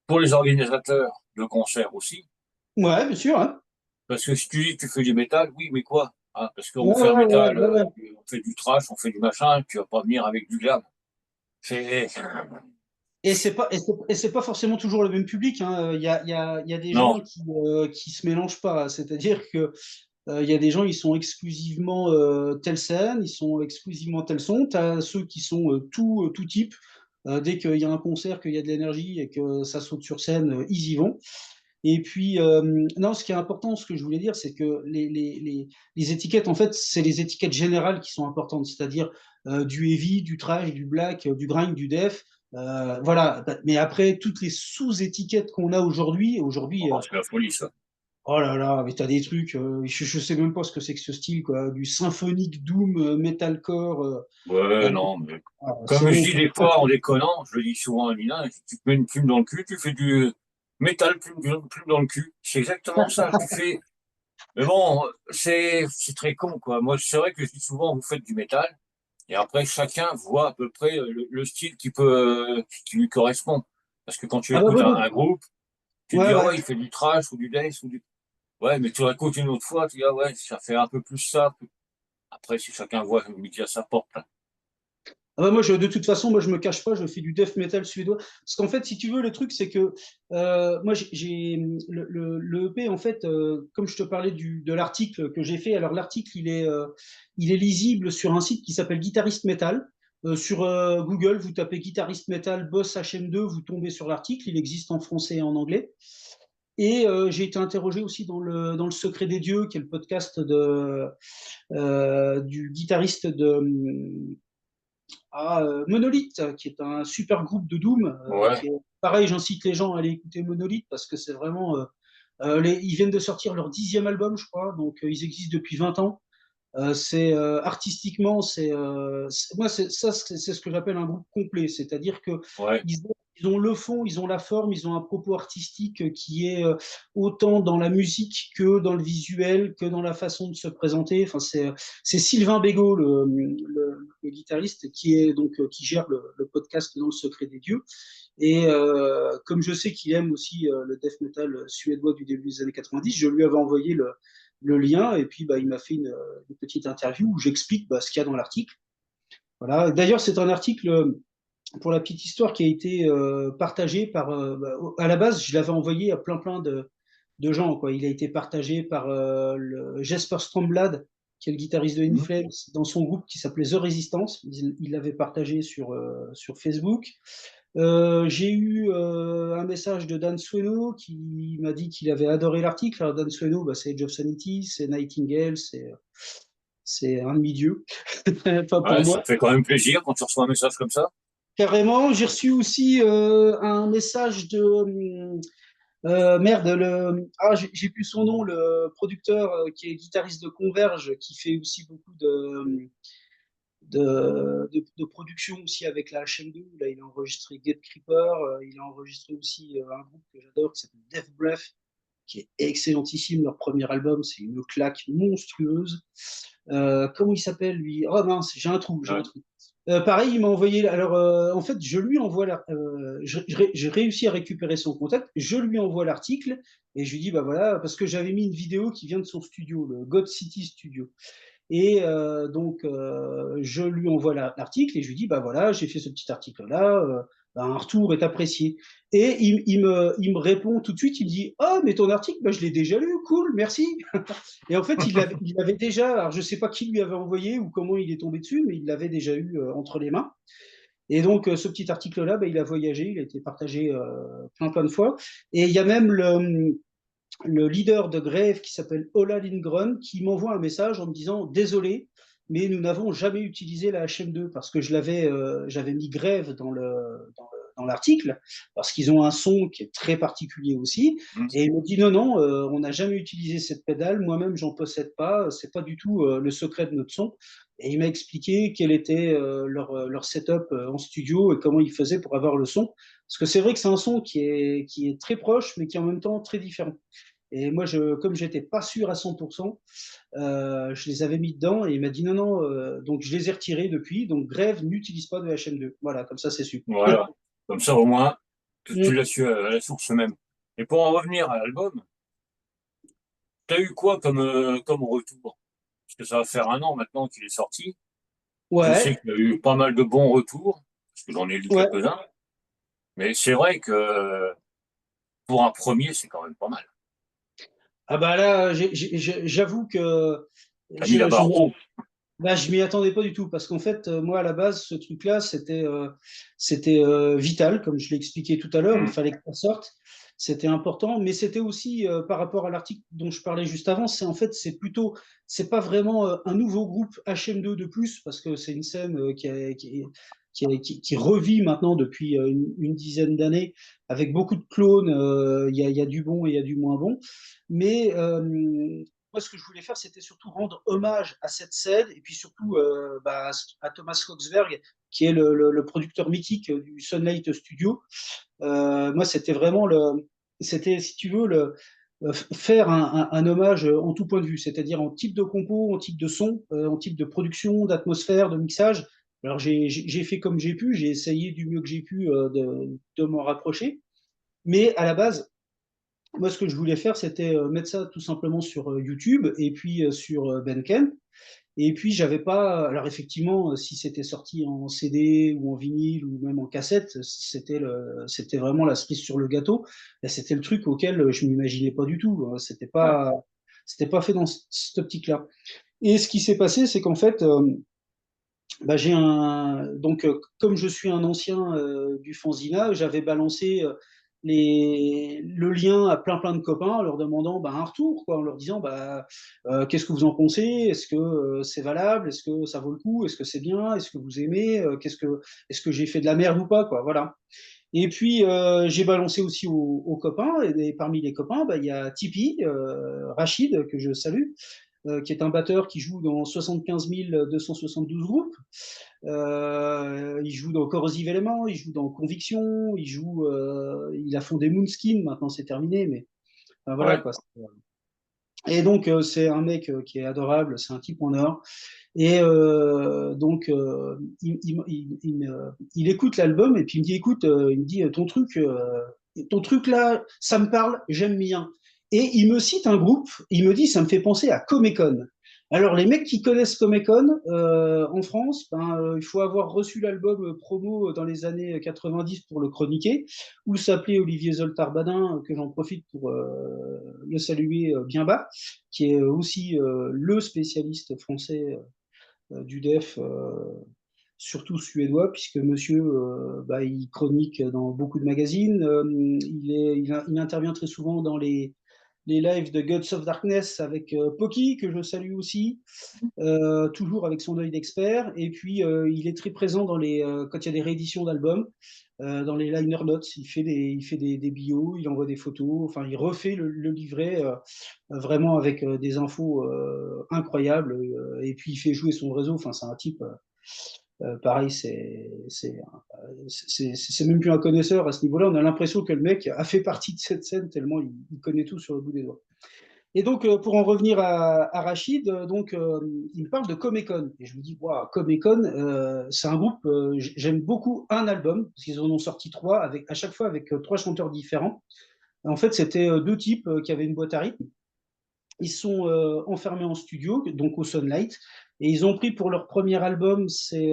Speaker 2: Pour les organisateurs de concerts aussi.
Speaker 1: ouais, bien sûr, hein.
Speaker 2: Parce que si tu dis que tu fais du métal, oui, mais quoi? Ah, parce qu'on
Speaker 1: Ouais,
Speaker 2: fait un
Speaker 1: ouais, ouais,
Speaker 2: métal,
Speaker 1: ouais, ouais.
Speaker 2: on fait du trash, on fait du machin, tu vas pas venir avec du glam. C'est...
Speaker 1: Et c'est pas forcément toujours le même public, hein. Il y a des
Speaker 2: Non,
Speaker 1: gens qui se mélangent pas. C'est-à-dire que il y a des gens, ils sont exclusivement telle scène, ils sont exclusivement tel son. Tu as ceux qui sont tout type. Dès qu'il y a un concert, qu'il y a de l'énergie et que ça saute sur scène, ils y vont. Et puis, non, ce qui est important, ce que je voulais dire, c'est que les étiquettes, en fait, c'est les étiquettes générales qui sont importantes, c'est-à-dire du heavy, du thrash, du black, du grind, du def. Voilà. Mais après, toutes les sous-étiquettes qu'on a aujourd'hui,
Speaker 2: oh, c'est la folie, ça.
Speaker 1: oh là là, mais t'as des trucs, je sais même pas ce que c'est que ce style, quoi, du symphonique doom, metalcore,
Speaker 2: Ouais,
Speaker 1: euh,
Speaker 2: non, mais
Speaker 1: c'est
Speaker 2: comme je
Speaker 1: bon,
Speaker 2: dis
Speaker 1: quoi.
Speaker 2: des fois en déconnant, je le dis souvent à Nina, tu te mets une plume dans le cul, tu fais du métal plume dans le cul. C'est exactement ça. Tu fais. Mais bon, c'est très con, quoi. Moi, c'est vrai que je dis souvent, vous faites du métal, et après, chacun voit à peu près le style qui lui correspond. Parce que quand tu
Speaker 1: Ah bah
Speaker 2: écoutes
Speaker 1: ouais,
Speaker 2: un groupe, tu te
Speaker 1: ouais,
Speaker 2: dis, ah
Speaker 1: ouais.
Speaker 2: ouais, il fait du trash ou du death ou du. Ouais, mais tu l'écoutes une autre fois, tu dis, ah ouais, ça fait un peu plus ça. Après, si chacun voit midi à sa porte, hein.
Speaker 1: Ah bah moi, de toute façon, moi, je me cache pas, je fais du death metal suédois. Parce qu'en fait, si tu veux, le truc, c'est que moi, le EP, en fait, comme je te parlais de l'article que j'ai fait, alors l'article, il est lisible sur un site qui s'appelle Guitariste Metal. Sur Google, vous tapez guitariste metal Boss HM2, vous tombez sur l'article. Il existe en français et en anglais. Et j'ai été interrogé aussi dans le Secret des Dieux, qui est le podcast du guitariste de Monolith, qui est un super groupe de Doom.
Speaker 2: Ouais,
Speaker 1: Pareil, j'incite les gens à aller écouter Monolith parce que c'est vraiment. Ils viennent de sortir leur 10e album, je crois, donc ils existent depuis 20 ans. C'est artistiquement, moi c'est ce que j'appelle un groupe complet, c'est-à-dire que
Speaker 2: ouais.
Speaker 1: ils ont le fond, ils ont la forme, ils ont un propos artistique qui est autant dans la musique que dans le visuel, que dans la façon de se présenter. Enfin, c'est Sylvain Bégaud, le guitariste, qui est donc qui gère le podcast dans le Secret des Dieux. Et comme je sais qu'il aime aussi le death metal suédois du début des années 90, je lui avais envoyé le lien et puis bah, il m'a fait une petite interview où j'explique bah, ce qu'il y a dans l'article. Voilà. D'ailleurs, c'est un article, pour la petite histoire, qui a été partagé par. À la base, je l'avais envoyé à plein de gens. Quoi. Il a été partagé par Jesper Stromblad, qui est le guitariste de In
Speaker 2: Mhm.
Speaker 1: Flames, dans son groupe qui s'appelait The Resistance. Il l'avait partagé sur Facebook. J'ai eu un message de Dan Sweno qui m'a dit qu'il avait adoré l'article. Alors Dan Sweno, bah, c'est Age of Sanity, c'est Nightingale, c'est un demi-dieu, pas pour
Speaker 2: Ouais,
Speaker 1: moi.
Speaker 2: ça fait quand même plaisir quand tu reçois un message comme ça.
Speaker 1: Carrément, j'ai reçu aussi un message merde, j'ai plus son nom, le producteur qui est guitariste de Converge, qui fait aussi beaucoup de production aussi avec la HM2. Là, il a enregistré Get Creeper, il a enregistré aussi un groupe que j'adore qui s'appelle Death Breath, qui est excellentissime. Leur premier album, c'est une claque monstrueuse. Comment il s'appelle lui? Oh mince, j'ai un
Speaker 2: Ouais.
Speaker 1: trou. Pareil, il m'a envoyé. Alors, en fait, je lui envoie. J'ai réussi à récupérer son contact. Je lui envoie l'article et je lui dis bah voilà, parce que j'avais mis une vidéo qui vient de son studio, le God City Studio. Et donc, je lui envoie l'article et je lui dis, bah voilà, j'ai fait ce petit article-là, bah, un retour est apprécié. Et il me répond tout de suite, il me dit, oh, mais ton article, bah, je l'ai déjà lu, cool, merci. Et en fait, il avait déjà, alors je ne sais pas qui lui avait envoyé ou comment il est tombé dessus, mais il l'avait déjà eu entre les mains. Et donc, ce petit article-là, bah, il a voyagé, il a été partagé plein de fois. Et il y a même le leader de grève qui s'appelle Ola Lindgren qui m'envoie un message en me disant désolé, mais nous n'avons jamais utilisé la HM2 parce que j'avais mis grève dans l'article parce qu'ils ont un son qui est très particulier aussi.
Speaker 2: Mhm.
Speaker 1: Et il me dit non, non, on n'a jamais utilisé cette pédale. Moi-même, j'en possède pas. C'est pas du tout le secret de notre son. Et il m'a expliqué quel était leur setup en studio et comment ils faisaient pour avoir le son. Parce que c'est vrai que c'est un son qui est très proche, mais qui est en même temps très différent. Et moi, comme j'étais pas sûr à 100%, je les avais mis dedans et il m'a dit non, non, donc je les ai retirés depuis. Donc Grève n'utilise pas de HM2. Voilà, comme ça, c'est su.
Speaker 2: Voilà. Comme ça, au moins, tu
Speaker 1: Mm.
Speaker 2: l'as su à la source même. Et pour en revenir à l'album, t'as eu quoi comme retour? Parce que ça va faire 1 an maintenant qu'il est sorti. Je sais
Speaker 1: Ouais,
Speaker 2: qu'il y a eu pas mal de bons retours, parce que j'en ai lu
Speaker 1: ouais.
Speaker 2: quelques-uns. Mais c'est vrai que pour un premier, c'est quand même pas mal.
Speaker 1: Ah bah là, j'avoue que
Speaker 2: T'as mis la
Speaker 1: je, je,
Speaker 2: barre haut.
Speaker 1: bah, je m'y attendais pas du tout parce qu'en fait, moi à la base, ce truc-là, c'était vital, comme je l'ai expliqué tout à l'heure. Il
Speaker 2: Mhm.
Speaker 1: fallait que ça sorte, c'était important, mais c'était aussi par rapport à l'article dont je parlais juste avant. C'est pas vraiment un nouveau groupe HM2 de plus parce que c'est une scène qui revit maintenant depuis une dizaine d'années avec beaucoup de clones. Il y a du bon et il y a du moins bon, mais moi, ce que je voulais faire, c'était surtout rendre hommage à cette scène et puis surtout bah, à Thomas Skogsberg, qui est le producteur mythique du Sunlight Studio. Moi, c'était, si tu veux, faire un hommage en tout point de vue, c'est-à-dire en type de compo, en type de son, en type de production, d'atmosphère, de mixage. Alors, j'ai fait comme j'ai pu, j'ai essayé du mieux que j'ai pu de m'en rapprocher. Mais à la base, moi, ce que je voulais faire, c'était mettre ça tout simplement sur YouTube et puis sur Bandcamp. Et puis, j'avais pas. Alors, effectivement, si c'était sorti en CD ou en vinyle ou même en cassette, c'était vraiment la cerise sur le gâteau. Et c'était le truc auquel je m'imaginais pas du tout, hein.
Speaker 2: Ouais.
Speaker 1: C'était pas fait dans cette optique-là. Et ce qui s'est passé, c'est qu'en fait, bah, donc comme je suis un ancien du Fanzina, j'avais balancé le lien à plein de copains en leur demandant bah, un retour, quoi, en leur disant bah, qu'est-ce que vous en pensez, est-ce que c'est valable, est-ce que ça vaut le coup, est-ce que c'est bien, est-ce que vous aimez, est-ce que j'ai fait de la merde ou pas, quoi, voilà. Et puis j'ai balancé aussi aux copains, et parmi les copains, bah, il y a Tipeee, Rachid, que je salue, qui est un batteur qui joue dans 75 272 groupes. Il joue dans Corrosive Element, il joue dans Conviction, il a fondé Moonskin, maintenant c'est terminé, mais enfin, voilà
Speaker 2: Ouais.
Speaker 1: quoi. Et donc c'est un mec qui est adorable, c'est un type en or. Et donc il écoute l'album et puis il me dit écoute, il me dit ton truc là, ça me parle, j'aime bien. Et il me cite un groupe, il me dit ça me fait penser à Comecon. Alors les mecs qui connaissent Comecon en France, ben, il faut avoir reçu l'album promo dans les années 90 pour le chroniquer, ou s'appelait Olivier Zoltarbadin, que j'en profite pour le saluer bien bas, qui est aussi le spécialiste français du def, surtout suédois, puisque monsieur, bah, il chronique dans beaucoup de magazines. Il intervient très souvent dans les lives de Gods of Darkness avec Poki, que je salue aussi, toujours avec son œil d'expert. Et puis, il est très présent quand il y a des rééditions d'albums, dans les liner notes. Il fait des bios, il envoie des photos, enfin, il refait le livret vraiment avec des infos incroyables. Et puis, il fait jouer son réseau. Enfin, c'est un type. Pareil, c'est même plus un connaisseur à ce niveau-là. On a l'impression que le mec a fait partie de cette scène tellement il connaît tout sur le bout des doigts. Et donc, pour en revenir à Rachid, il me parle de Comecon. Et je me dis, waouh, Comecon, c'est un groupe, j'aime beaucoup un album, parce qu'ils en ont sorti trois, à chaque fois avec trois chanteurs différents. En fait, c'était deux types qui avaient une boîte à rythme. Ils sont enfermés en studio, donc au Sunlight, et ils ont pris pour leur premier album, c'est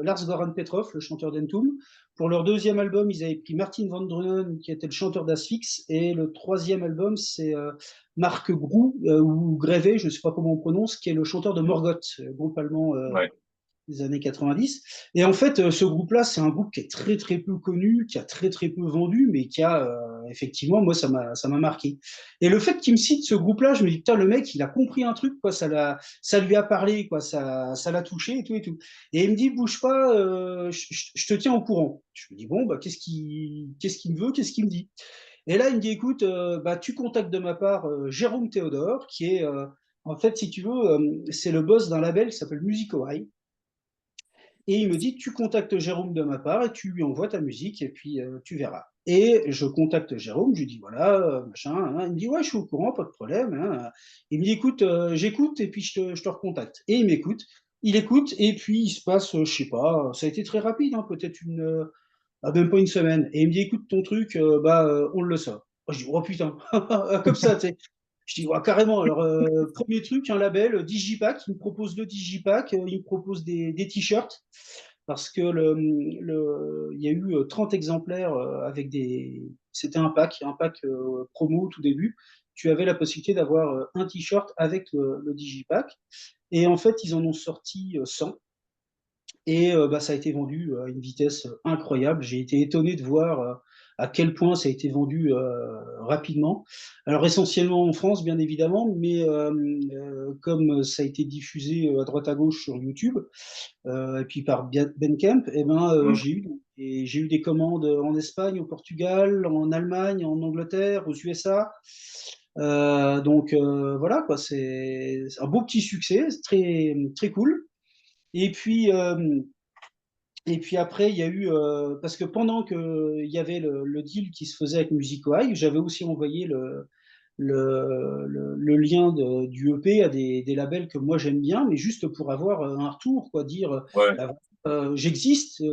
Speaker 1: Lars Goran Petrov, le chanteur d'Entombed. Pour leur deuxième album, ils avaient pris Martin Van Drunen, qui était le chanteur d'Asphyx, et le troisième album, c'est Marc Grou, ou Grévé, je ne sais pas comment on prononce, qui est le chanteur de Morgoth, groupe allemand
Speaker 2: Ouais.
Speaker 1: des années 90. Et en fait, ce groupe-là, c'est un groupe qui est très peu connu, qui a très peu vendu, mais qui a effectivement, moi, ça m'a marqué. Et le fait qu'il me cite ce groupe-là, je me dis putain, le mec, il a compris un truc, quoi, ça lui a parlé, quoi, ça l'a touché et tout et tout. Et il me dit bouge pas, je te tiens au courant. Je me dis bon, bah qu'est-ce qu'il me veut, qu'est-ce qu'il me dit. Et là, il me dit écoute, bah tu contactes de ma part Jérôme Théodore, qui est en fait, si tu veux, c'est le boss d'un label qui s'appelle Music High. Et il me dit, tu contactes Jérôme de ma part et tu lui envoies ta musique et puis tu verras. Et je contacte Jérôme, je lui dis voilà, machin. Hein. Il me dit ouais, je suis au courant, pas de problème. Hein. Il me dit écoute, j'écoute et puis je te recontacte. Et il écoute et puis il se passe, je sais pas, ça a été très rapide, hein, peut-être même pas une semaine. Et il me dit écoute ton truc, on le sort. Je dis oh putain, comme ça, tu sais. Je dis, ouais, carrément. Alors, premier truc, un label, Digipack. Il me propose le Digipack. Il me propose des t-shirts. Parce que il y a eu 30 exemplaires avec des. C'était un pack promo au tout début. Tu avais la possibilité d'avoir un t-shirt avec le Digipack. Et en fait, ils en ont sorti 100. Et bah, ça a été vendu à une vitesse incroyable. J'ai été étonné de voir à quel point ça a été vendu rapidement. Alors essentiellement en France, bien évidemment, mais comme ça a été diffusé à droite à gauche sur YouTube, et puis par Bandcamp, eh ben,
Speaker 2: Mm.
Speaker 1: j'ai eu des commandes en Espagne, au Portugal, en Allemagne, en Angleterre, aux USA. Donc voilà, quoi, c'est un beau petit succès, c'est très cool. Et puis, et puis après, il y a eu, parce que pendant qu'il y avait le deal qui se faisait avec Musicoaï, j'avais aussi envoyé le lien du EP à des labels que moi j'aime bien, mais juste pour avoir un retour, quoi, dire
Speaker 2: Ouais.
Speaker 1: bah, j'existe,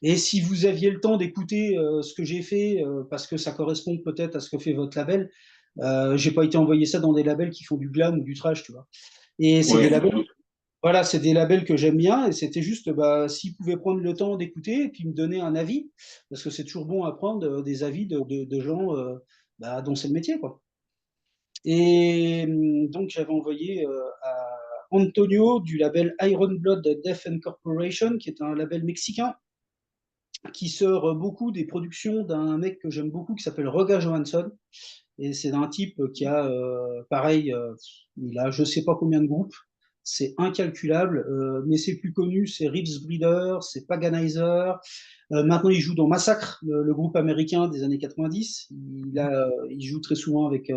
Speaker 1: et si vous aviez le temps d'écouter ce que j'ai fait, parce que ça correspond peut-être à ce que fait votre label, j'ai pas été envoyer ça dans des labels qui font du glam ou du trash, tu vois. Et c'est des
Speaker 2: Oui, je me
Speaker 1: labels
Speaker 2: doute.
Speaker 1: voilà, c'est des labels que j'aime bien et c'était juste bah, s'ils pouvaient prendre le temps d'écouter et puis me donner un avis, parce que c'est toujours bon à prendre des avis de gens bah, dont c'est le métier, quoi. Et donc j'avais envoyé Antonio du label Iron Blood Death Corporation, qui est un label mexicain qui sort beaucoup des productions d'un mec que j'aime beaucoup qui s'appelle Roger Johansson. Et c'est un type qui a, pareil, il a je sais pas combien de groupes, c'est incalculable, mais c'est plus connu, c'est Reeves Breeder, c'est Paganizer. Maintenant, il joue dans Massacre, le groupe américain des années 90. Il joue très souvent avec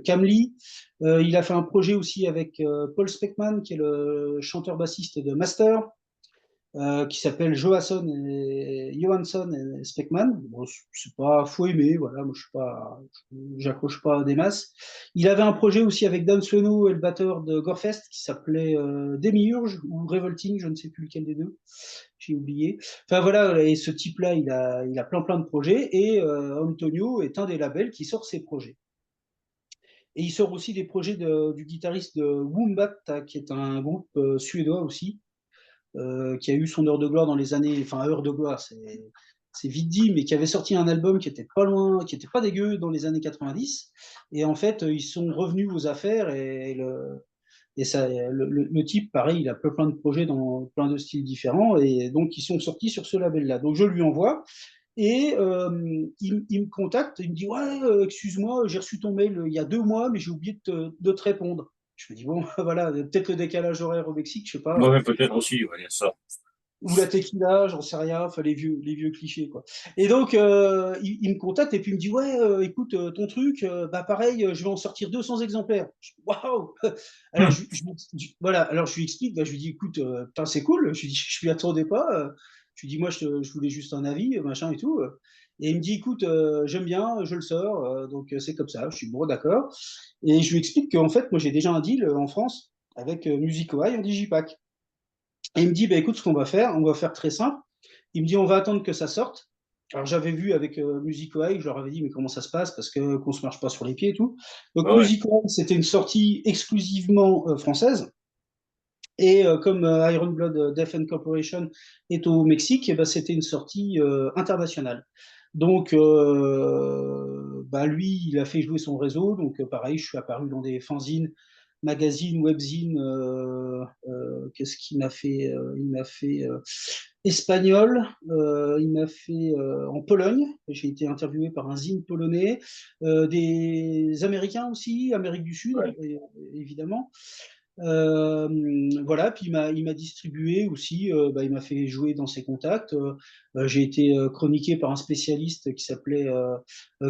Speaker 1: Cam Lee. Il a fait un projet aussi avec Paul Speckman, qui est le chanteur-bassiste de Master, qui s'appelle Johansson et Speckman. Bon, c'est pas, faut aimer, voilà, moi je suis pas, j'accroche pas des masses. Il avait un projet aussi avec Dan Sweno et le batteur de Gorefest qui s'appelait Demiurge ou Revolting, je ne sais plus lequel des deux, j'ai oublié. Enfin voilà, et ce type-là, il a plein de projets et Antonio est un des labels qui sort ses projets. Et il sort aussi des projets du guitariste de Wombat, qui est un groupe suédois aussi, qui a eu son heure de gloire dans les années, enfin heure de gloire, c'est vite dit, mais qui avait sorti un album qui était pas loin, qui était pas dégueu dans les années 90. Et en fait, ils sont revenus aux affaires et ça, le type, pareil, il a plein de projets dans plein de styles différents et donc ils sont sortis sur ce label-là. Donc je lui envoie. Et il me contacte, il me dit ouais, excuse-moi, j'ai reçu ton mail il y a 2 mois, mais j'ai oublié de te répondre. Je me dis bon, voilà, peut-être le décalage horaire au Mexique, je sais pas.
Speaker 2: Ouais, mais peut-être aussi, ouais, il y a ça.
Speaker 1: Ou la tequila, j'en sais rien, enfin les vieux clichés quoi. Et donc il me contacte et puis il me dit ouais, écoute, ton truc, bah pareil, je vais en sortir 200 exemplaires. Waouh. Alors voilà, alors je lui explique, bah, je lui dis écoute, putain, c'est cool, je lui dis je m'y attendais pas. Je lui dis moi je voulais juste un avis, machin et tout. Et il me dit écoute, j'aime bien, je le sors, donc c'est comme ça. Je suis bon d'accord. Et je lui explique qu'en fait moi j'ai déjà un deal en France avec Musicoaï en digipack. Et il me dit, bah, écoute, ce qu'on va faire très simple. Il me dit, on va attendre que ça sorte. Alors j'avais vu avec Musicoaï, je leur avais dit, mais comment ça se passe, parce que qu'on se marche pas sur les pieds et tout. Donc
Speaker 2: Ouais, ouais.
Speaker 1: Musicoaï, c'était une sortie exclusivement française. Et comme Iron Blood Death Corporation est au Mexique, et ben, c'était une sortie internationale. Donc, bah, lui, il a fait jouer son réseau. Donc, pareil, je suis apparu dans des fanzines, magazines, webzines. Qu'est-ce qu'il m'a fait il m'a fait espagnol. Il m'a fait en Pologne. J'ai été interviewé par un zine polonais. Des Américains aussi, Amérique du Sud,
Speaker 2: Ouais.
Speaker 1: évidemment. Voilà, puis il m'a distribué aussi, bah, il m'a fait jouer dans ses contacts. J'ai été chroniqué par un spécialiste qui s'appelait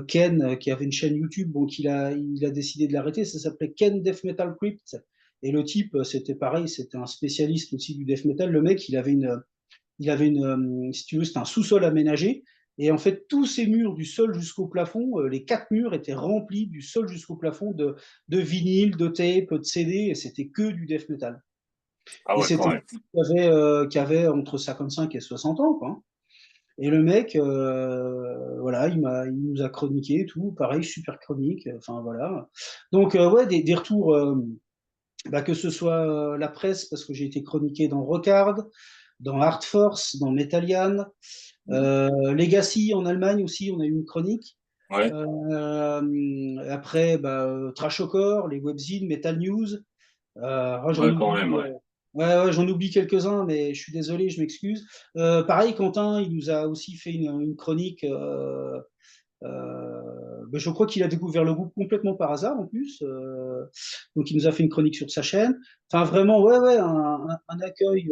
Speaker 1: Ken, qui avait une chaîne YouTube, donc il a décidé de l'arrêter. Ça s'appelait Ken Death Metal Crypt. Et le type, c'était pareil, c'était un spécialiste aussi du death metal. Le mec, si tu veux, c'était un sous-sol aménagé. Et en fait, tous ces murs, du sol jusqu'au plafond, les 4 murs étaient remplis du sol jusqu'au plafond de vinyle, de tape, de CD, et c'était que du death metal.
Speaker 2: Ah
Speaker 1: Et
Speaker 2: ouais, quand
Speaker 1: c'était un
Speaker 2: même.
Speaker 1: type qui avait entre 55 et 60 ans, quoi. Et le mec, voilà, il nous a chroniqué et tout, pareil, super chronique, enfin voilà. Donc, ouais, des retours, bah, que ce soit la presse, parce que j'ai été chroniqué dans Rockard, dans Art Force, dans Metallian, Legacy en Allemagne aussi, on a eu une chronique.
Speaker 2: Ouais,
Speaker 1: Après, bah, Trashcore, les webzines, Metal News. J'en
Speaker 2: ouais, quand
Speaker 1: oublie.
Speaker 2: même, ouais.
Speaker 1: Ouais, j'en oublie quelques-uns, mais je suis désolé, je m'excuse. Pareil, Quentin, il nous a aussi fait une chronique. Ben, je crois qu'il a découvert le groupe complètement par hasard en plus. Donc il nous a fait une chronique sur sa chaîne. Enfin, vraiment, ouais, un accueil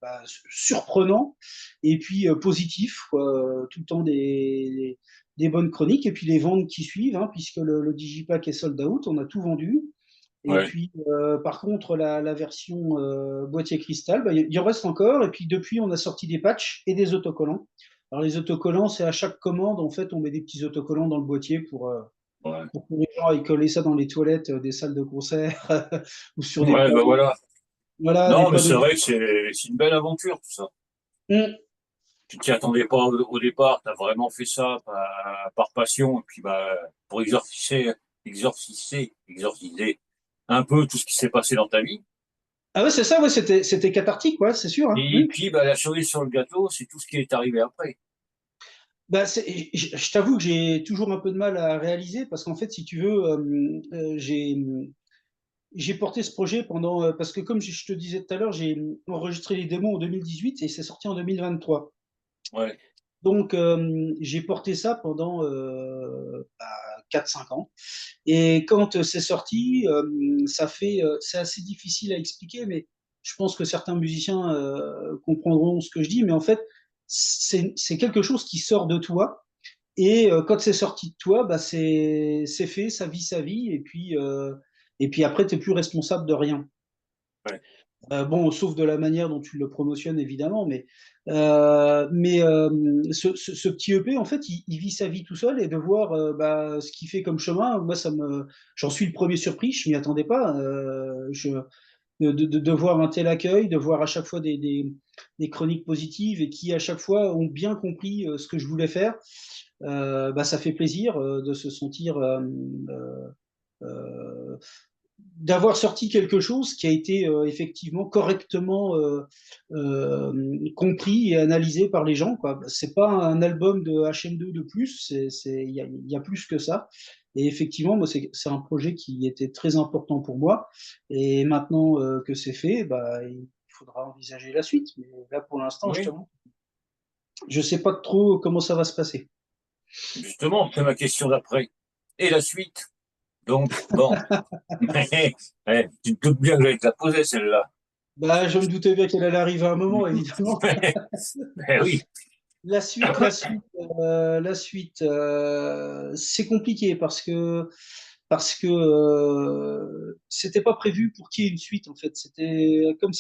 Speaker 1: bah, surprenant et puis positif, quoi. Tout le temps des bonnes chroniques et puis les ventes qui suivent, hein, puisque le Digipack est sold out, on a tout vendu. Et
Speaker 2: Ouais.
Speaker 1: puis, par contre, la version boîtier cristal, bah, il en reste encore. Et puis, depuis, on a sorti des patchs et des autocollants. Alors, les autocollants, c'est à chaque commande, en fait, on met des petits autocollants dans le boîtier
Speaker 2: Ouais,
Speaker 1: pour que les gens aillent coller ça dans les toilettes des salles de concert ou sur des
Speaker 2: ouais, bah
Speaker 1: panneaux.
Speaker 2: voilà.
Speaker 1: Voilà, des
Speaker 2: Non, mais c'est
Speaker 1: panneaux.
Speaker 2: vrai que c'est une belle aventure, tout ça.
Speaker 1: Hum.
Speaker 2: Tu t'y attendais pas au départ, tu as vraiment fait ça par passion, et puis bah, pour exorciser un peu tout ce qui s'est passé dans ta vie.
Speaker 1: Ah ouais, c'est ça, ouais, c'était cathartique, ouais, c'est sûr, hein.
Speaker 2: Et puis, bah, la cerise sur le gâteau, c'est tout ce qui est arrivé après.
Speaker 1: Bah, je t'avoue que j'ai toujours un peu de mal à réaliser parce qu'en fait, si tu veux, j'ai porté ce projet pendant, parce que comme je te disais tout à l'heure, j'ai enregistré les démos en 2018 et c'est sorti en 2023.
Speaker 2: Ouais,
Speaker 1: Donc, j'ai porté ça pendant 4-5 ans. Et quand c'est sorti, c'est assez difficile à expliquer, mais je pense que certains musiciens comprendront ce que je dis. Mais en fait, c'est quelque chose qui sort de toi. Et quand c'est sorti de toi, bah, c'est fait, ça vit sa vie. Et puis après, tu n'es plus responsable de rien.
Speaker 2: ouais,
Speaker 1: Bon, sauf de la manière dont tu le promotionnes, évidemment, ce petit EP, en fait, il vit sa vie tout seul et de voir bah, ce qu'il fait comme chemin, moi, j'en suis le premier surpris, je m'y attendais pas. De voir un tel accueil, de voir à chaque fois des chroniques positives et qui, à chaque fois, ont bien compris ce que je voulais faire, bah, ça fait plaisir de se sentir euh, d'avoir sorti quelque chose qui a été effectivement correctement compris et analysé par les gens, quoi. C'est pas un album de HM2 de plus, il y a plus que ça. Et effectivement, moi, c'est un projet qui était très important pour moi. Et maintenant que c'est fait, bah, il faudra envisager la suite. Mais là, pour l'instant,
Speaker 2: oui.
Speaker 1: justement, je sais pas trop comment ça va se passer.
Speaker 2: Justement, c'est ma question d'après. Et la suite? Donc, bon. Tu te doutes bien que j'allais te la poser, celle-là.
Speaker 1: Bah, je me doutais bien qu'elle allait arriver à un moment, évidemment.
Speaker 2: Oui,
Speaker 1: La suite, c'est compliqué parce que c'était pas prévu pour qu'il y ait une suite en fait. C'était comme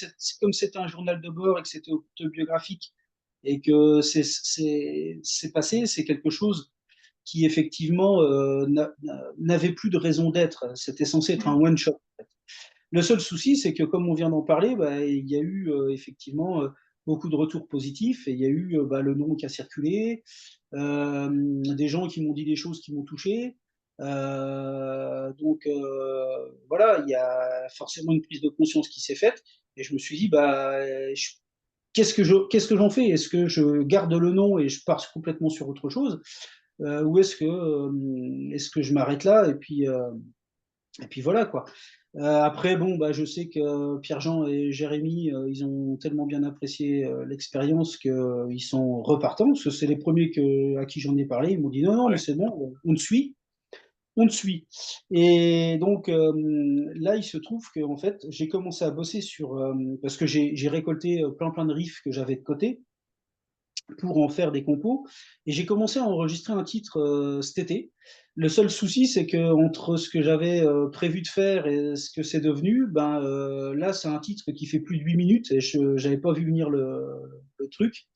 Speaker 1: c'était un journal de bord et que c'était autobiographique et que c'est passé, c'est quelque chose qui effectivement n'avait plus de raison d'être. C'était censé être un one shot. Le seul souci, c'est que comme on vient d'en parler, bah, il y a eu effectivement beaucoup de retours positifs et il y a eu bah, le nom qui a circulé, des gens qui m'ont dit des choses qui m'ont touché. Donc voilà, il y a forcément une prise de conscience qui s'est faite et je me suis dit, bah, qu'est-ce que j'en fais? Est-ce que je garde le nom et je pars complètement sur autre chose? Ou est-ce que je m'arrête là et puis voilà quoi. Après, bon, bah, je sais que Pierre-Jean et Jérémy, ils ont tellement bien apprécié l'expérience qu'ils sont repartants, parce que c'est les premiers à qui j'en ai parlé. Ils m'ont dit non, non, mais
Speaker 2: ouais,
Speaker 1: c'est bon, on te suit, on te suit. Et donc là, il se trouve que en fait, j'ai commencé à bosser parce que j'ai récolté plein de riffs que j'avais de côté pour en faire des compos. Et j'ai commencé à enregistrer un titre cet été. Le seul souci, c'est que entre ce que j'avais prévu de faire et ce que c'est devenu, ben là, c'est un titre qui fait plus de 8 minutes et je n'avais pas vu venir le truc.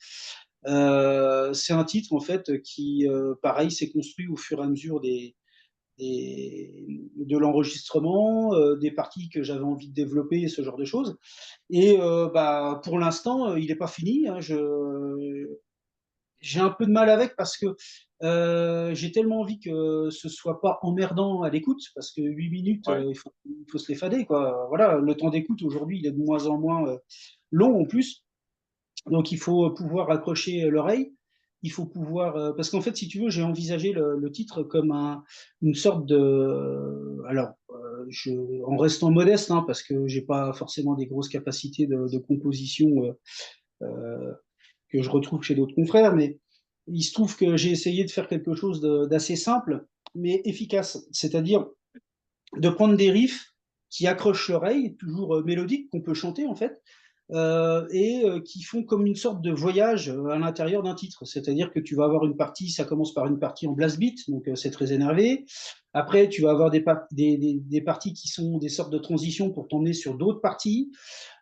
Speaker 1: C'est un titre en fait qui, pareil, s'est construit au fur et à mesure de l'enregistrement, des parties que j'avais envie de développer, ce genre de choses. Et bah, pour l'instant, il n'est pas fini. Hein, j'ai un peu de mal avec parce que j'ai tellement envie que ce soit pas emmerdant à l'écoute, parce que 8 minutes,
Speaker 2: ouais.
Speaker 1: il faut se les fader, quoi. Voilà, le temps d'écoute aujourd'hui, il est de moins en moins long en plus. Donc il faut pouvoir accrocher l'oreille. Il faut pouvoir. Parce qu'en fait, si tu veux, j'ai envisagé le titre comme une sorte de. Alors, en restant modeste, hein, parce que j'ai pas forcément des grosses capacités de composition euh, que je retrouve chez d'autres confrères, mais il se trouve que j'ai essayé de faire quelque chose d'assez simple, mais efficace. C'est-à-dire de prendre des riffs qui accrochent l'oreille, toujours mélodiques, qu'on peut chanter en fait, qui font comme une sorte de voyage à l'intérieur d'un titre. C'est-à-dire que tu vas avoir une partie, ça commence par une partie en blast beat, donc c'est très énervé. Après, tu vas avoir des parties qui sont des sortes de transitions pour t'emmener sur d'autres parties.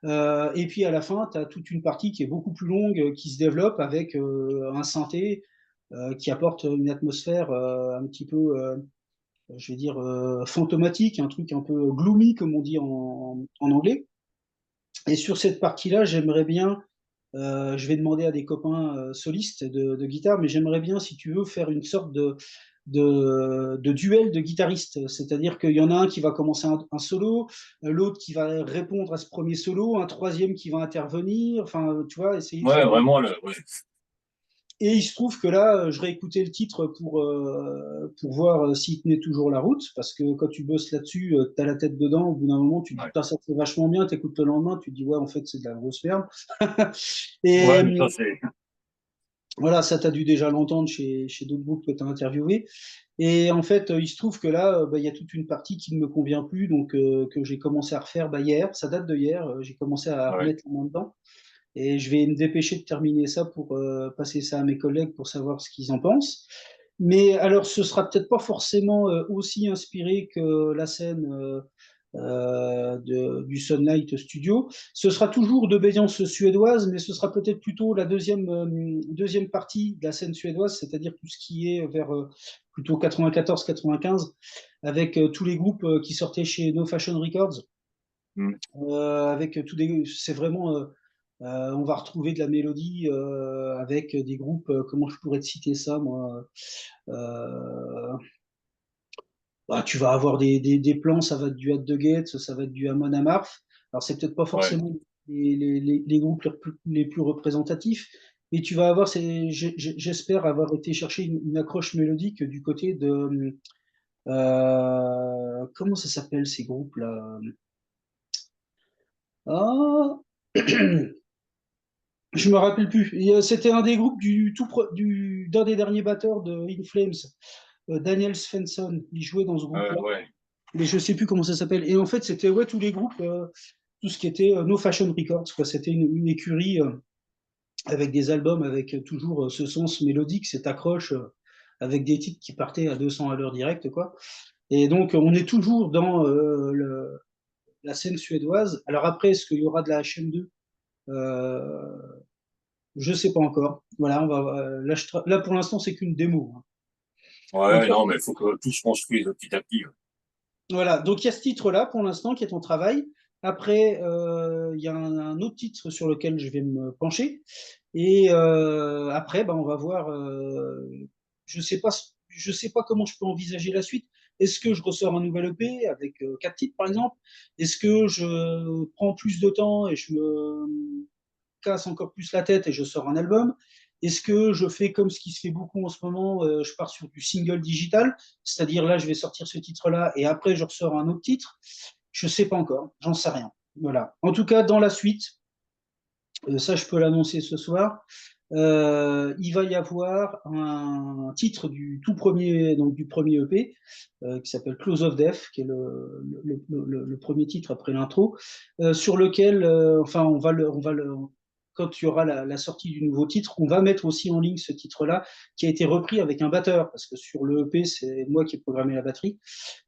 Speaker 1: Et puis à la fin, tu as toute une partie qui est beaucoup plus longue, qui se développe avec un synthé qui apporte une atmosphère un petit peu, je vais dire, fantomatique, un truc un peu gloomy, comme on dit en anglais. Et sur cette partie-là, j'aimerais bien, je vais demander à des copains solistes de guitare, mais j'aimerais bien, si tu veux, faire une sorte de duel de guitaristes. C'est-à-dire qu'il y en a un qui va commencer un solo, l'autre qui va répondre à ce premier solo, un troisième qui va intervenir. Enfin, tu vois, essayer de
Speaker 2: Ouais,
Speaker 1: faire
Speaker 2: vraiment, ouais.
Speaker 1: Et il se trouve que là, je réécoutais le titre pour voir s'il tenait toujours la route, parce que quand tu bosses là-dessus, tu as la tête dedans, au bout d'un moment, tu te dis,
Speaker 2: Ouais,
Speaker 1: putain, ça fait vachement bien, tu écoutes le lendemain, tu te dis, ouais, en fait, c'est de la grosse merde. Et
Speaker 2: ouais, mais ça, c'est.
Speaker 1: voilà, ça, tu as dû déjà l'entendre chez d'autres groupes que tu as interviewés. Et en fait, il se trouve que là, bah, il y a toute une partie qui ne me convient plus, donc que j'ai commencé à refaire bah, hier, ça date de hier, j'ai commencé à
Speaker 2: Ouais.
Speaker 1: remettre la main dedans. Et je vais me dépêcher de terminer ça pour passer ça à mes collègues pour savoir ce qu'ils en pensent. Mais alors, ce sera peut-être pas forcément aussi inspiré que la scène du Sunlight Studio. Ce sera toujours d'obédience suédoise, mais ce sera peut-être plutôt la deuxième partie de la scène suédoise, c'est-à-dire tout ce qui est vers plutôt 94-95, avec tous les groupes qui sortaient chez No Fashion Records.
Speaker 2: Mm.
Speaker 1: Avec c'est vraiment, on va retrouver de la mélodie avec des groupes, comment je pourrais te citer ça, moi, euh, bah, tu vas avoir des plans, ça va être du At the Gates, ça va être du Amon Amarth. Alors, c'est peut-être pas
Speaker 2: Ouais.
Speaker 1: forcément les groupes les plus représentatifs, mais tu vas avoir, j'espère avoir été chercher une accroche mélodique du côté de, comment ça s'appelle ces groupes-là? Ah, je me rappelle plus. C'était un des groupes d'un des derniers batteurs de In Flames, Daniel Svensson. Il jouait dans ce groupe-là,
Speaker 2: Ouais.
Speaker 1: mais je sais plus comment ça s'appelle. Et en fait, c'était ouais tous les groupes, tout ce qui était No Fashion Records, quoi. C'était une écurie avec des albums avec toujours ce sens mélodique, cette accroche avec des titres qui partaient à 200 à l'heure directe, quoi. Et donc, on est toujours dans la scène suédoise. Alors après, est-ce qu'il y aura de la HM2? Je sais pas encore. Voilà, là pour l'instant, c'est qu'une démo, hein. Donc,
Speaker 2: Ouais, non, mais il faut que tout se construise petit à petit.
Speaker 1: voilà, donc il y a ce titre-là pour l'instant qui est en travail. Après, il y a un autre titre sur lequel je vais me pencher. Et après, bah, on va voir. Je sais pas, je sais pas comment je peux envisager la suite. Est-ce que je ressors un nouvel EP avec 4 titres, par exemple? Est-ce que je prends plus de temps et je me casse encore plus la tête et je sors un album? Est-ce que je fais comme ce qui se fait beaucoup en ce moment, je pars sur du single digital, c'est-à-dire là je vais sortir ce titre-là et après je ressors un autre titre? Je sais pas encore, j'en sais rien. Voilà. En tout cas, dans la suite, ça je peux l'annoncer ce soir, il va y avoir un titre du tout premier, donc du premier EP, qui s'appelle Close of Death, qui est le premier titre après l'intro, sur lequel, enfin, quand il y aura la sortie du nouveau titre, on va mettre aussi en ligne ce titre-là, qui a été repris avec un batteur, parce que sur le EP, c'est moi qui ai programmé la batterie,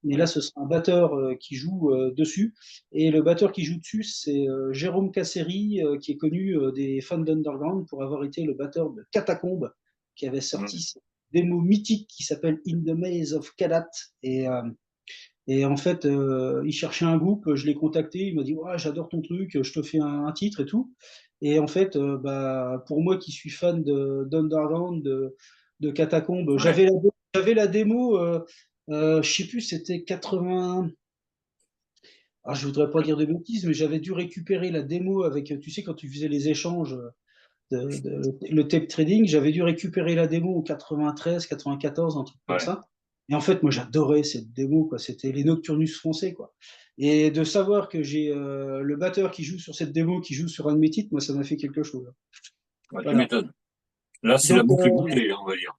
Speaker 1: mais là,
Speaker 2: Oui.
Speaker 1: ce sera un batteur qui joue dessus. Et le batteur qui joue dessus, c'est Jérôme Casseri, qui est connu des fans d'Underground pour avoir été le batteur de Catacombe, qui avait sorti
Speaker 2: Mm.
Speaker 1: cette démo mythique qui s'appelle In the Maze of Kadat. Et en fait, il cherchait un groupe, je l'ai contacté, il m'a dit ouais, j'adore ton truc, je te fais un titre et tout. Et en fait, bah, pour moi qui suis fan d'Underground, de Catacombe,
Speaker 2: Ouais.
Speaker 1: j'avais la démo, je sais plus, c'était 80. Ah, je voudrais pas dire de bêtises, mais j'avais dû récupérer la démo avec, tu sais, quand tu faisais les échanges, le tape trading, j'avais dû récupérer la démo en 93, 94, un truc comme
Speaker 2: Ouais.
Speaker 1: ça. Et en fait, moi, j'adorais cette démo, quoi. C'était les Nocturnus français, quoi. Et de savoir que j'ai le batteur qui joue sur cette démo, qui joue sur un de mes titres, moi, ça m'a fait quelque chose.
Speaker 2: Ouais, tu
Speaker 1: Voilà.
Speaker 2: m'étonnes. Là, c'est la
Speaker 1: Donc,
Speaker 2: boucle est bouclée, on va dire.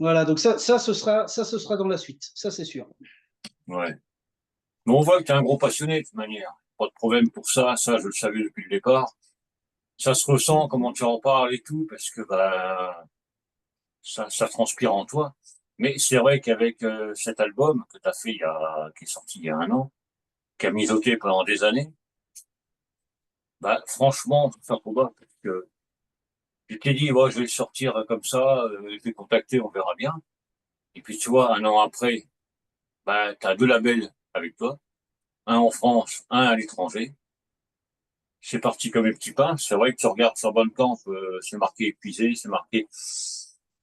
Speaker 1: voilà. Donc ça, ce sera dans la suite. Ça, c'est sûr.
Speaker 2: Ouais. Mais on voit que tu es un gros passionné, de toute manière. Pas de problème pour ça. Ça, je le savais depuis le départ. Ça se ressent, comment tu en parles et tout, parce que bah, ça transpire en toi. Mais c'est vrai qu'avec cet album que tu as fait qui est sorti il y a un an, qui a mijoté pendant des années, bah, franchement, ça combat, parce que je t'ai dit, ouais, je vais le sortir comme ça, je vais contacter, on verra bien. Et puis, tu vois, un an après, bah, tu as deux labels avec toi, un en France, un à l'étranger. C'est parti comme un petit pain. C'est vrai que tu regardes sur Bandcamp, c'est marqué épuisé, c'est marqué.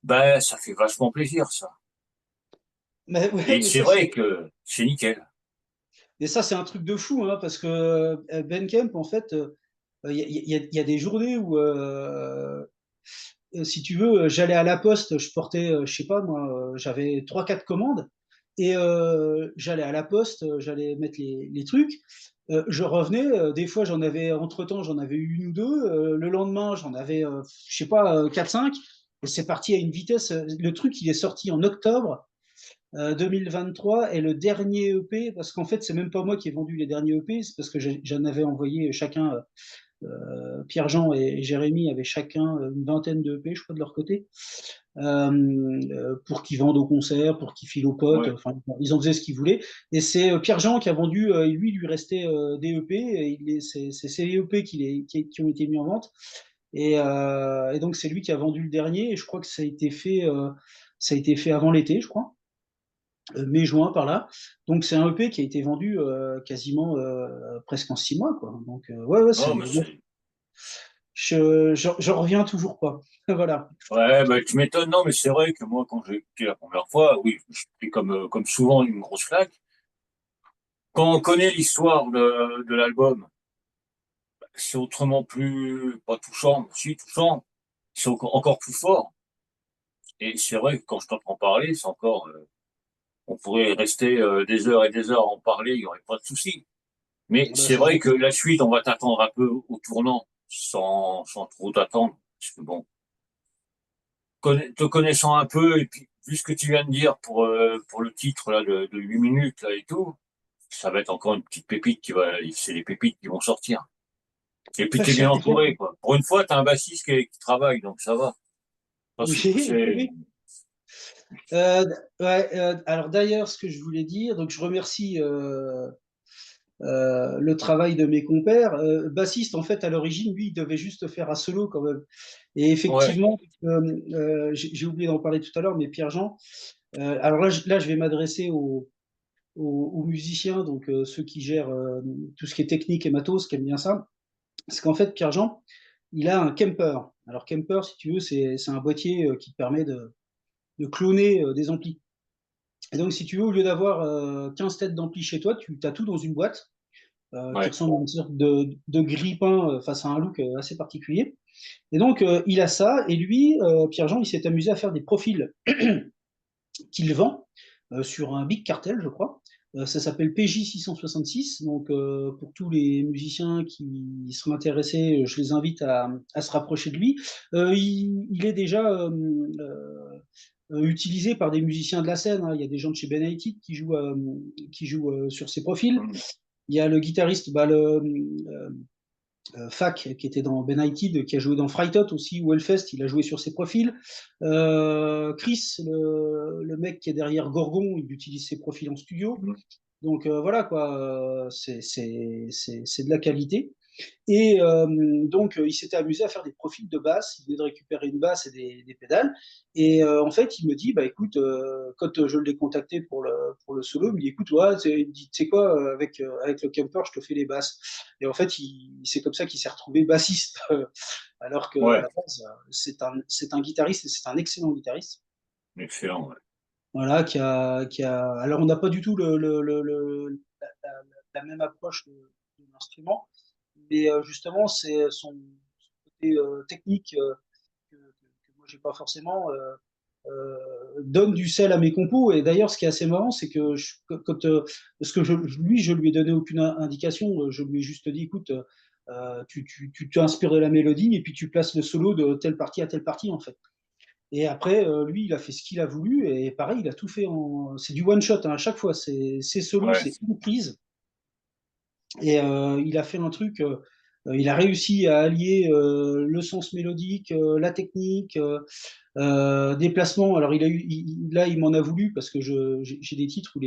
Speaker 2: Ben, ça fait vachement plaisir, ça.
Speaker 1: Mais ouais,
Speaker 2: Et
Speaker 1: mais
Speaker 2: c'est
Speaker 1: ça,
Speaker 2: vrai que c'est nickel.
Speaker 1: c'est un truc de fou, hein, parce que Ben Kemp, en fait, il y a des journées où si tu veux, j'allais à la poste, je portais, je sais pas moi, j'avais trois quatre commandes, et j'allais à la poste, j'allais mettre les trucs. Je revenais, des fois j'en avais, entre-temps, j'en avais eu une ou deux. Le lendemain, j'en avais, je sais pas, 4-5. Et c'est parti à une vitesse. Le truc, il est sorti en octobre 2023, et le dernier EP, parce qu'en fait, c'est même pas moi qui ai vendu les derniers EP, c'est parce que j'en avais envoyé chacun, Pierre-Jean et Jérémy avaient chacun une vingtaine de EP, je crois, de leur côté, pour qu'ils vendent au concert, pour qu'ils filent aux potes,
Speaker 2: Ouais.
Speaker 1: enfin, ils en faisaient ce qu'ils voulaient. Et c'est Pierre-Jean qui a vendu, lui, il lui restait des EP, et c'est ces EP qui ont été mis en vente. Et donc, c'est lui qui a vendu le dernier, et je crois que ça a été fait avant l'été, je crois, mai-juin par là. Donc, c'est un EP qui a été vendu quasiment presque en 6 mois, quoi. Donc, ouais, ouais,
Speaker 2: Non, mais c'est.
Speaker 1: je reviens toujours pas. Voilà.
Speaker 2: Ouais, bah, tu m'étonnes, non, mais c'est vrai que moi, quand j'ai écouté la première fois, oui, je me suis pris comme souvent une grosse claque. Quand on connaît l'histoire de l'album, c'est autrement plus, pas touchant, si touchant, c'est encore plus fort. Et c'est vrai que quand je t'entends parler, c'est encore, on pourrait rester des heures et des heures à en parler, il n'y aurait pas de souci. Mais
Speaker 1: Bah,
Speaker 2: c'est
Speaker 1: c'est
Speaker 2: vrai que
Speaker 1: gentil.
Speaker 2: la suite, on va t'attendre un peu au tournant, sans trop t'attendre. Parce que bon, te connaissant un peu, et puis vu ce que tu viens de dire pour le titre là, de 8 minutes là, et tout, ça va être encore une petite pépite c'est les pépites qui vont sortir. Et puis t'es bien entouré, quoi. Pour une fois, t'as un bassiste qui travaille, donc ça va. Parce que
Speaker 1: Oui,
Speaker 2: c'est,
Speaker 1: oui. Euh, ouais, alors d'ailleurs, ce que je voulais dire, donc je remercie le travail de mes compères. Bassiste, en fait, à l'origine, lui, il devait juste faire un solo quand même. Et
Speaker 2: ouais,
Speaker 1: effectivement, j'ai oublié d'en parler tout à l'heure, mais Pierre-Jean, alors là, je vais m'adresser aux musiciens, donc ceux qui gèrent tout ce qui est technique et matos, qui aiment bien ça. C'est qu'en fait, Pierre-Jean, il a un Kemper. Alors, Kemper, si tu veux, c'est un boîtier qui te permet de cloner des amplis. Et donc, si tu veux, au lieu d'avoir 15 têtes d'ampli chez toi, tu as tout dans une boîte qui
Speaker 2: ouais,
Speaker 1: ressemble à une sorte de grille-pain face à un look assez particulier. Et donc, il a ça. Et lui, Pierre-Jean, il s'est amusé à faire des profils qu'il vend sur un big cartel, je crois. Ça s'appelle PJ666. Donc, pour tous les musiciens qui sont intéressés, je les invite à se rapprocher de lui. Il est déjà utilisé par des musiciens de la scène, hein. Il y a des gens de chez Ben United qui jouent sur ses profils.
Speaker 2: mm,
Speaker 1: Il y a le guitariste, Fak, qui était dans Ben United, qui a joué dans Frightot aussi, ou Hellfest, il a joué sur ses profils. Chris, le mec qui est derrière Gorgon, il utilise ses profils en studio.
Speaker 2: mm.
Speaker 1: Donc voilà quoi, c'est de la qualité. Et donc, il s'était amusé à faire des profils de basse. Il venait de récupérer une basse et des pédales. Et en fait, il me dit, bah écoute, quand je l'ai contacté pour le solo, il me dit, écoute, ouais, il dit, tu sais quoi, avec le camper, je te fais les basses. Et en fait, c'est comme ça qu'il s'est retrouvé bassiste, alors qu'à
Speaker 2: Ouais,
Speaker 1: la base, c'est un guitariste, et c'est un excellent guitariste.
Speaker 2: excellent, ouais.
Speaker 1: Voilà, alors, on n'a pas du tout la même approche de l'instrument, mais justement, c'est son côté technique que moi, j'ai pas forcément, donne du sel à mes compos. Et d'ailleurs, ce qui est assez marrant, c'est que parce que je lui ai donné aucune indication, je lui ai juste dit, écoute, tu t'inspires de la mélodie et puis tu places le solo de telle partie à telle partie, en fait. Et après, lui, il a fait ce qu'il a voulu, et pareil, il a tout fait c'est du one shot, hein, à chaque fois. C'est solo,
Speaker 2: Ouais,
Speaker 1: c'est une prise. Et il a fait un truc, il a réussi à allier le sens mélodique, la technique, des placements. Alors, là, il m'en a voulu parce que j'ai des titres où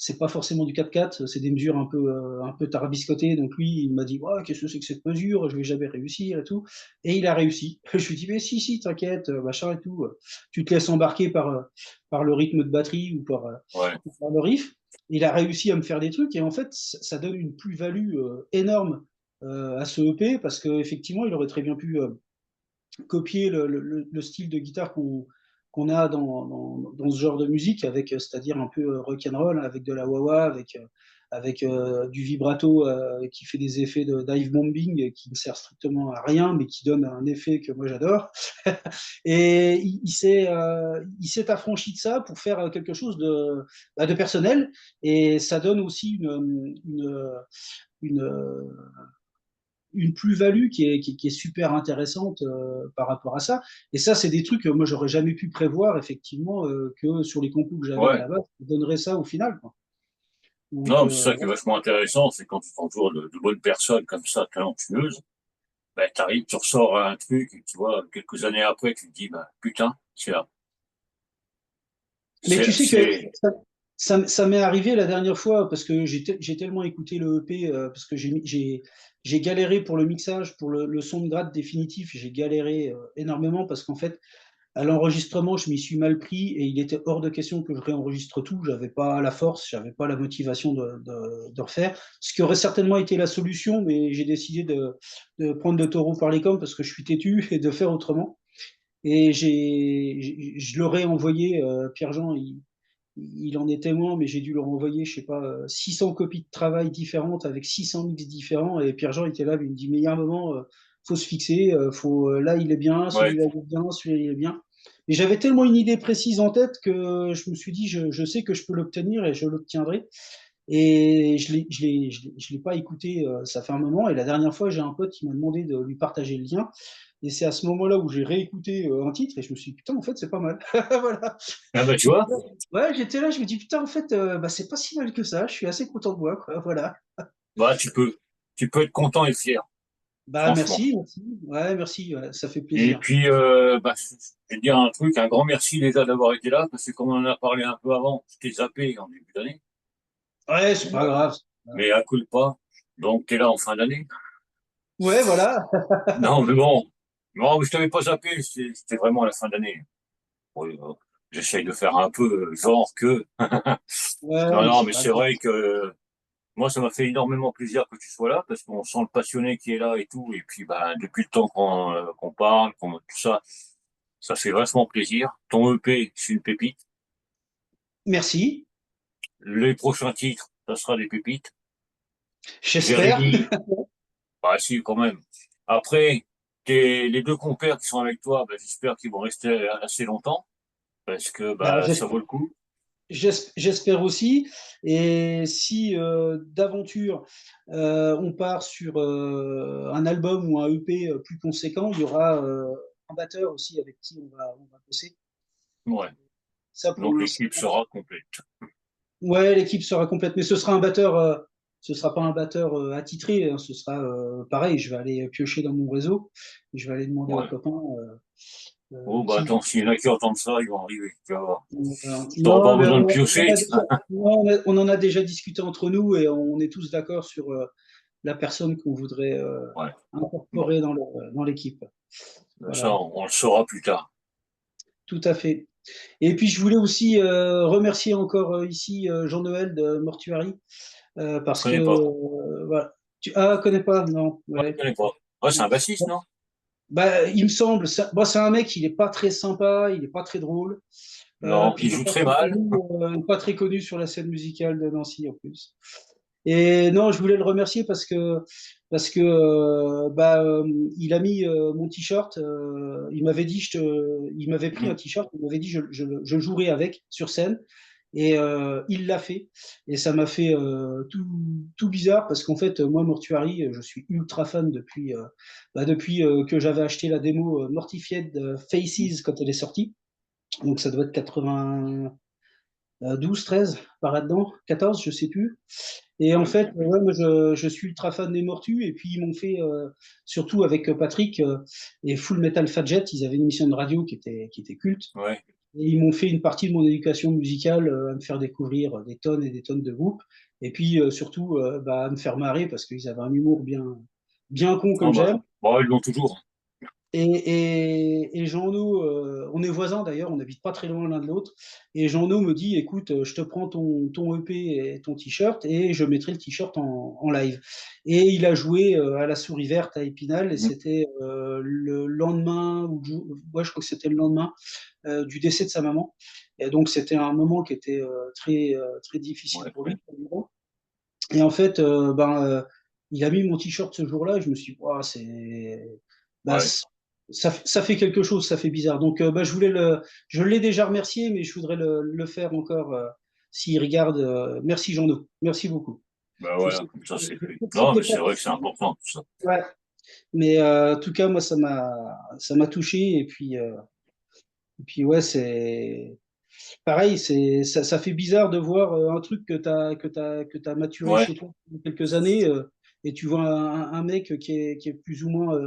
Speaker 1: c'est pas forcément du 4/4, c'est des mesures un peu tarabiscotées. Donc, lui, il m'a dit, ouais, qu'est-ce que c'est que cette mesure? Je vais jamais réussir et tout. Et il a réussi. Je lui ai dit, mais si, si, t'inquiète, machin et tout. Tu te laisses embarquer par le rythme de batterie
Speaker 2: ouais,
Speaker 1: ou par le riff. Il a réussi à me faire des trucs, et en fait, ça donne une plus-value énorme à ce EP, parce qu'effectivement, il aurait très bien pu copier le style de guitare qu'on a dans ce genre de musique, avec, c'est-à-dire un peu rock and roll, avec de la wah-wah, avec avec du vibrato qui fait des effets de dive bombing qui ne sert strictement à rien, mais qui donne un effet que moi j'adore. Et il s'est affranchi de ça pour faire quelque chose de personnel. Et ça donne aussi une, une plus-value qui est super intéressante par rapport à ça. Et ça, c'est des trucs que moi, j'aurais jamais pu prévoir, effectivement, que sur les concours que j'avais à
Speaker 2: Ouais.
Speaker 1: la base, je donnerais ça au final, quoi. Donc,
Speaker 2: Non, mais c'est ça qui est vachement intéressant, c'est quand tu t'entoures de bonnes personnes comme ça, talentueuses, ben, t'arrives, tu ressors un truc, et tu vois, quelques années après, tu te dis, ben, putain, c'est là.
Speaker 1: mais tu sais que
Speaker 2: C'est,
Speaker 1: ça m'est arrivé la dernière fois parce que j'ai tellement écouté le EP, parce que j'ai galéré pour le mixage, pour le son de grade définitif, j'ai galéré énormément parce qu'en fait, à l'enregistrement, je m'y suis mal pris et il était hors de question que je réenregistre tout. J'avais pas la force, j'avais pas la motivation de refaire. Ce qui aurait certainement été la solution, mais j'ai décidé de prendre le taureau par les cornes parce que je suis têtu et de faire autrement. Et je leur ai envoyé, Pierre-Jean, il en est témoin, mais j'ai dû leur envoyer, je sais pas, 600 copies de travail différentes avec 600 mix différents. Et Pierre-Jean était là, il me dit, mais il y a un moment, faut se fixer, là il est bien,
Speaker 2: ouais.
Speaker 1: celui-là il est bien, celui-là il est bien. Mais j'avais tellement une idée précise en tête que je me suis dit, je sais que je peux l'obtenir et je l'obtiendrai. Et je l'ai pas écouté, ça fait un moment. Et la dernière fois, j'ai un pote qui m'a demandé de lui partager le lien. Et c'est à ce moment-là où j'ai réécouté un titre et je me suis dit, putain, en fait, c'est pas mal. Voilà.
Speaker 2: Ah, ben, tu vois,
Speaker 1: Ouais, j'étais là, je me dis, putain, en fait, bah, c'est pas si mal que ça. Je suis assez content de moi, quoi. Voilà.
Speaker 2: bah, tu peux être content et fier,
Speaker 1: Bah,
Speaker 2: franchement.
Speaker 1: merci, merci. Ouais, merci, ouais, ça fait
Speaker 2: Et
Speaker 1: plaisir.
Speaker 2: puis, bah, je vais te dire un truc, un grand merci déjà d'avoir été là, parce que comme on en a parlé un peu avant, je t'ai zappé en début d'année,
Speaker 1: Ouais, c'est pas grave.
Speaker 2: mais à coup de pas. Donc, t'es là en fin d'année.
Speaker 1: Ouais, voilà.
Speaker 2: Non, mais bon. Non, je t'avais pas zappé, c'était vraiment à la fin d'année. Oui, j'essaye de faire un peu genre que.
Speaker 1: Ouais,
Speaker 2: Non,
Speaker 1: mais
Speaker 2: non,
Speaker 1: c'est
Speaker 2: mais
Speaker 1: pas
Speaker 2: c'est
Speaker 1: grave.
Speaker 2: vrai que moi, ça m'a fait énormément plaisir que tu sois là, parce qu'on sent le passionné qui est là et tout. Et puis, bah, depuis le temps qu'on parle, tout ça, ça fait vachement plaisir. Ton EP, c'est une pépite.
Speaker 1: Merci.
Speaker 2: Les prochains titres, ça sera des pépites.
Speaker 1: J'espère.
Speaker 2: Jérémy, bah si, quand même. Après, les deux compères qui sont avec toi, bah, j'espère qu'ils vont rester assez longtemps, parce que
Speaker 1: Bah,
Speaker 2: bah, ça vaut le coup.
Speaker 1: j'espère aussi. Et si d'aventure on part sur un album ou un EP plus conséquent, il y aura un batteur aussi avec qui on va bosser.
Speaker 2: Ouais.
Speaker 1: Ça pour
Speaker 2: Donc
Speaker 1: l'instant.
Speaker 2: l'équipe sera complète.
Speaker 1: Ouais, l'équipe sera complète, mais ce sera un batteur. Ce sera pas un batteur attitré, hein, ce sera pareil. Je vais aller piocher dans mon réseau. Je vais aller demander aux
Speaker 2: Ouais.
Speaker 1: copains
Speaker 2: Oh, bah
Speaker 1: qui.
Speaker 2: attends, s'il y en a qui entendent ça, ils vont arriver. Tu vas voir. T'auras
Speaker 1: Non,
Speaker 2: pas
Speaker 1: mais
Speaker 2: besoin de piocher.
Speaker 1: on en a déjà discuté entre nous et on est tous d'accord sur la personne qu'on voudrait
Speaker 2: Ouais. Bon,
Speaker 1: incorporer dans l'équipe.
Speaker 2: ben ça,
Speaker 1: Voilà,
Speaker 2: on le saura plus tard.
Speaker 1: tout à fait. Et puis je voulais aussi remercier encore ici Jean-Noël de Mortuary
Speaker 2: Je
Speaker 1: parce que
Speaker 2: connais pas.
Speaker 1: voilà. Connais pas, non.
Speaker 2: Ouais, je
Speaker 1: Ouais.
Speaker 2: connais pas. Ouais, c'est un bassiste, non?
Speaker 1: Bah, il me semble, bon, c'est un mec, il est pas très sympa, il est pas très drôle,
Speaker 2: Non,
Speaker 1: puis
Speaker 2: il
Speaker 1: il est
Speaker 2: joue très mal.
Speaker 1: pas très connu sur la scène musicale de Nancy en plus. Et non, je voulais le remercier parce que bah, il a mis mon t-shirt. Il m'avait dit, il m'avait pris un
Speaker 2: Mhm.
Speaker 1: t-shirt. Il m'avait dit, je jouerai avec sur scène. Et il l'a fait. Et ça m'a fait tout bizarre parce qu'en fait, moi, Mortuary, je suis ultra fan depuis que j'avais acheté la démo Mortified Faces quand elle est sortie. Donc ça doit être 92, 13 par là-dedans, 14, je sais plus. Et en
Speaker 2: Ouais, je
Speaker 1: fait,
Speaker 2: sais plus.
Speaker 1: ouais, moi, je suis ultra fan des Mortus. Et puis, ils m'ont fait, surtout avec Patrick et Full Metal Fadjet, ils avaient une émission de radio qui était culte.
Speaker 2: Ouais.
Speaker 1: Et ils m'ont fait une partie de mon éducation musicale à me faire découvrir des tonnes et des tonnes de groupes. Et puis, surtout, bah, à me faire marrer parce qu'ils avaient un humour bien con
Speaker 2: Ah
Speaker 1: comme
Speaker 2: bah,
Speaker 1: j'aime.
Speaker 2: bon, ils l'ont toujours.
Speaker 1: Et Jean-No, on est voisins d'ailleurs, on n'habite pas très loin l'un de l'autre. Et Jean-No me dit, écoute, je te prends ton EP et ton t-shirt et je mettrai le t-shirt en live. Et il a joué à la Souris Verte à Épinal et
Speaker 2: Mhm.
Speaker 1: c'était le lendemain, ouais, je crois que c'était le lendemain du décès de sa maman. Et donc c'était un moment qui était très difficile
Speaker 2: Ouais,
Speaker 1: pour
Speaker 2: ouais.
Speaker 1: lui. Pour lui. Et en fait, il a mis mon t-shirt ce jour-là et je me suis dit, ouah, bah,
Speaker 2: Ouais.
Speaker 1: ça fait quelque chose, ça fait bizarre. Donc, je l'ai déjà remercié, mais je voudrais le faire encore s'il regarde. Merci Jean-No, merci beaucoup.
Speaker 2: Ben
Speaker 1: Je
Speaker 2: voilà,
Speaker 1: sais,
Speaker 2: comme ça c'est fait. Non, mais
Speaker 1: c'était pas
Speaker 2: c'est vrai que c'est
Speaker 1: facile.
Speaker 2: important tout ça.
Speaker 1: Ouais. Mais en tout cas, moi, ça m'a touché. Et puis ouais, c'est pareil, ça fait bizarre de voir un truc que t'as maturé
Speaker 2: Ouais,
Speaker 1: chez toi pendant quelques années, et tu vois un mec qui est plus ou moins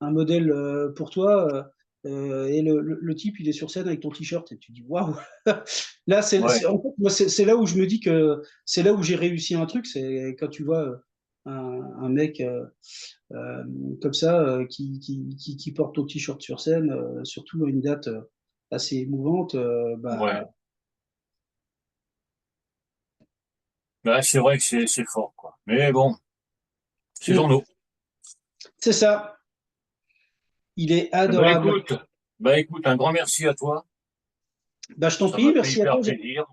Speaker 1: un modèle pour toi, et le type, il est sur scène avec ton t-shirt, et tu dis waouh! Là,
Speaker 2: ouais,
Speaker 1: en fait, moi, c'est là où je me dis que c'est là où j'ai réussi un truc, c'est quand tu vois un mec euh, comme ça qui porte ton t-shirt sur scène, surtout à une date assez émouvante,
Speaker 2: ouais. Ben, c'est vrai que c'est fort, quoi. Mais bon, c'est
Speaker 1: mm,
Speaker 2: journaux.
Speaker 1: c'est ça. Il est
Speaker 2: Ben
Speaker 1: adorable.
Speaker 2: écoute, un grand merci à toi.
Speaker 1: Bah, je t'en
Speaker 2: Ça
Speaker 1: prie,
Speaker 2: m'a fait
Speaker 1: merci à
Speaker 2: hyper
Speaker 1: toi.
Speaker 2: plaisir.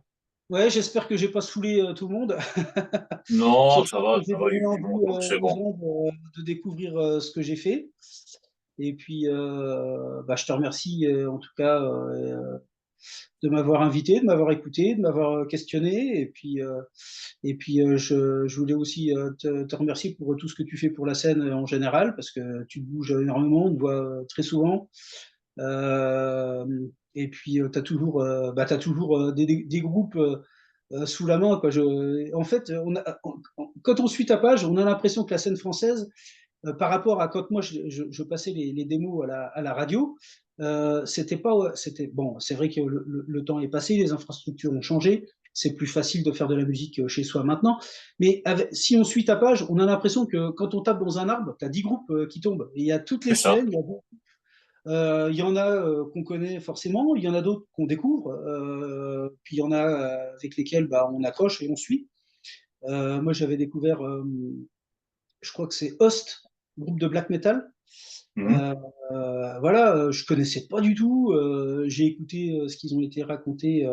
Speaker 1: Ouais, j'espère que j'ai pas saoulé tout le monde.
Speaker 2: Non,
Speaker 1: J'espère que j'ai
Speaker 2: ça va, il y
Speaker 1: donné
Speaker 2: a eu du
Speaker 1: envie
Speaker 2: monde, donc c'est
Speaker 1: aux
Speaker 2: bon.
Speaker 1: gens de découvrir ce que j'ai fait. Et puis, je te remercie en tout cas de m'avoir invité, de m'avoir écouté, de m'avoir questionné. Et puis je voulais aussi te remercier pour tout ce que tu fais pour la scène en général, parce que tu bouges énormément, on te voit très souvent. Euh, et puis, t'as toujours des groupes sous la main, quoi. En fait, quand on suit ta page, on a l'impression que la scène française, par rapport à quand moi je passais les démos à la radio, c'était pas, c'était bon. C'est vrai que le temps est passé, les infrastructures ont changé, c'est plus facile de faire de la musique chez soi maintenant. Mais si on suit ta page, on a l'impression que quand on tape dans un arbre, tu as 10 groupes qui tombent. Et il y a toutes les
Speaker 2: C'est ça.
Speaker 1: semaines, il y en a qu'on connaît forcément, il y en a d'autres qu'on découvre, puis il y en a avec lesquels on accroche et on suit. Moi, j'avais découvert, je crois que c'est Host, groupe de black metal.
Speaker 2: Mhm.
Speaker 1: Euh, voilà, je connaissais pas du tout. J'ai écouté ce qu'ils ont été racontés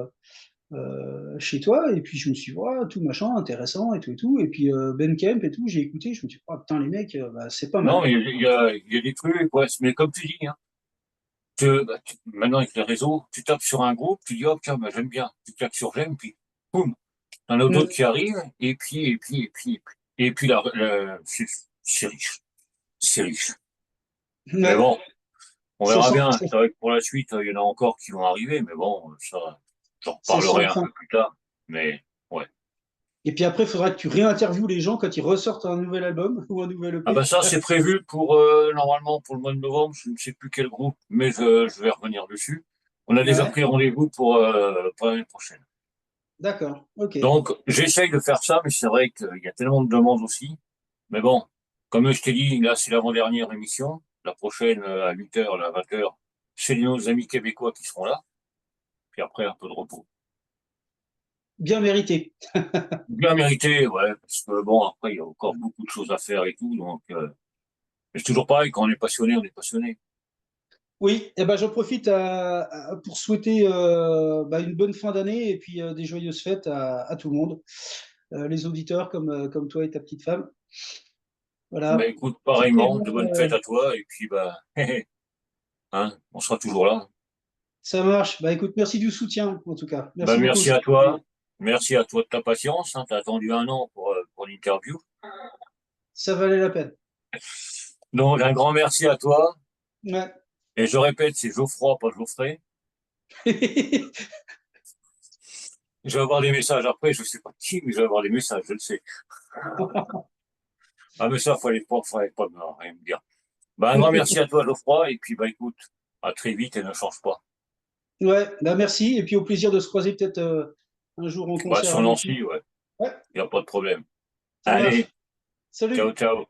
Speaker 1: chez toi, et puis je me suis dit, ouais, tout machin, intéressant et tout et tout. Et puis Ben Kemp et tout, j'ai écouté, je me suis dit, oh, putain, les mecs, c'est pas
Speaker 2: Non,
Speaker 1: mal.
Speaker 2: mais il y a des trucs, ouais, mais comme tu dis, hein, maintenant avec les réseaux, tu tapes sur un groupe, tu dis, oh, tiens, bah, j'aime bien. Tu tapes sur j'aime, puis, boum, t'en as d'autres
Speaker 1: Mm.
Speaker 2: qui arrivent, et puis c'est riche. C'est riche. Mais
Speaker 1: Ouais,
Speaker 2: bon, on
Speaker 1: c'est
Speaker 2: verra
Speaker 1: sans,
Speaker 2: bien. C'est vrai que pour la suite, il y en a encore qui vont arriver, mais bon, ça, j'en
Speaker 1: c'est
Speaker 2: reparlerai
Speaker 1: sans
Speaker 2: un
Speaker 1: fin.
Speaker 2: peu plus tard. Mais, ouais.
Speaker 1: Et puis après, il faudra que tu réinterviewes les gens quand ils ressortent un nouvel album ou un nouvel
Speaker 2: Ah ben
Speaker 1: EP.
Speaker 2: ça, c'est prévu pour normalement pour le mois de novembre. Je ne sais plus quel groupe, mais je vais revenir dessus. On a déjà
Speaker 1: Ouais,
Speaker 2: pris rendez-vous pour l'année prochaine.
Speaker 1: d'accord, ok.
Speaker 2: Donc j'essaye de faire ça, mais c'est vrai qu'il y a tellement de demandes aussi. Mais bon, comme je t'ai dit, là c'est l'avant-dernière émission. La prochaine à 8 heures, à 20 heures, c'est nos amis québécois qui seront là. Puis après un peu de repos.
Speaker 1: Bien mérité.
Speaker 2: Bien mérité, ouais, parce que bon après il y a encore beaucoup de choses à faire et tout. Donc mais c'est toujours pareil, quand on est passionné, on est passionné.
Speaker 1: Oui, et ben j'en profite pour souhaiter une bonne fin d'année et puis des joyeuses fêtes à tout le monde, les auditeurs comme toi et ta petite femme.
Speaker 2: Bah
Speaker 1: Voilà.
Speaker 2: écoute,
Speaker 1: Profitez
Speaker 2: pareillement,
Speaker 1: bien.
Speaker 2: de bonnes fêtes à toi, et puis bah, hein, on sera toujours là.
Speaker 1: Ça marche. Bah écoute, merci du soutien en tout cas.
Speaker 2: Bah
Speaker 1: Merci beaucoup.
Speaker 2: merci à toi de ta patience, hein, t'as attendu un an pour l'interview.
Speaker 1: Ça valait la peine.
Speaker 2: Donc un grand merci à toi,
Speaker 1: Ouais.
Speaker 2: et je répète, c'est Geoffroy, pas Geoffrey. Je vais avoir des messages après, je sais pas qui, mais je vais avoir des messages, je le sais. Ah mais ça, fallait pas rien me dire. Bah un grand merci à toi, Geoffroy, et puis bah écoute, à très vite et ne change pas.
Speaker 1: Ouais, bah merci. Et puis au plaisir de se croiser peut-être un jour en
Speaker 2: Bah
Speaker 1: concert
Speaker 2: sur
Speaker 1: à Nancy.
Speaker 2: Nancy, ouais,
Speaker 1: Ouais,
Speaker 2: y a pas de problème.
Speaker 1: ça marche.
Speaker 2: Allez, ciao,
Speaker 1: Salut!
Speaker 2: ciao.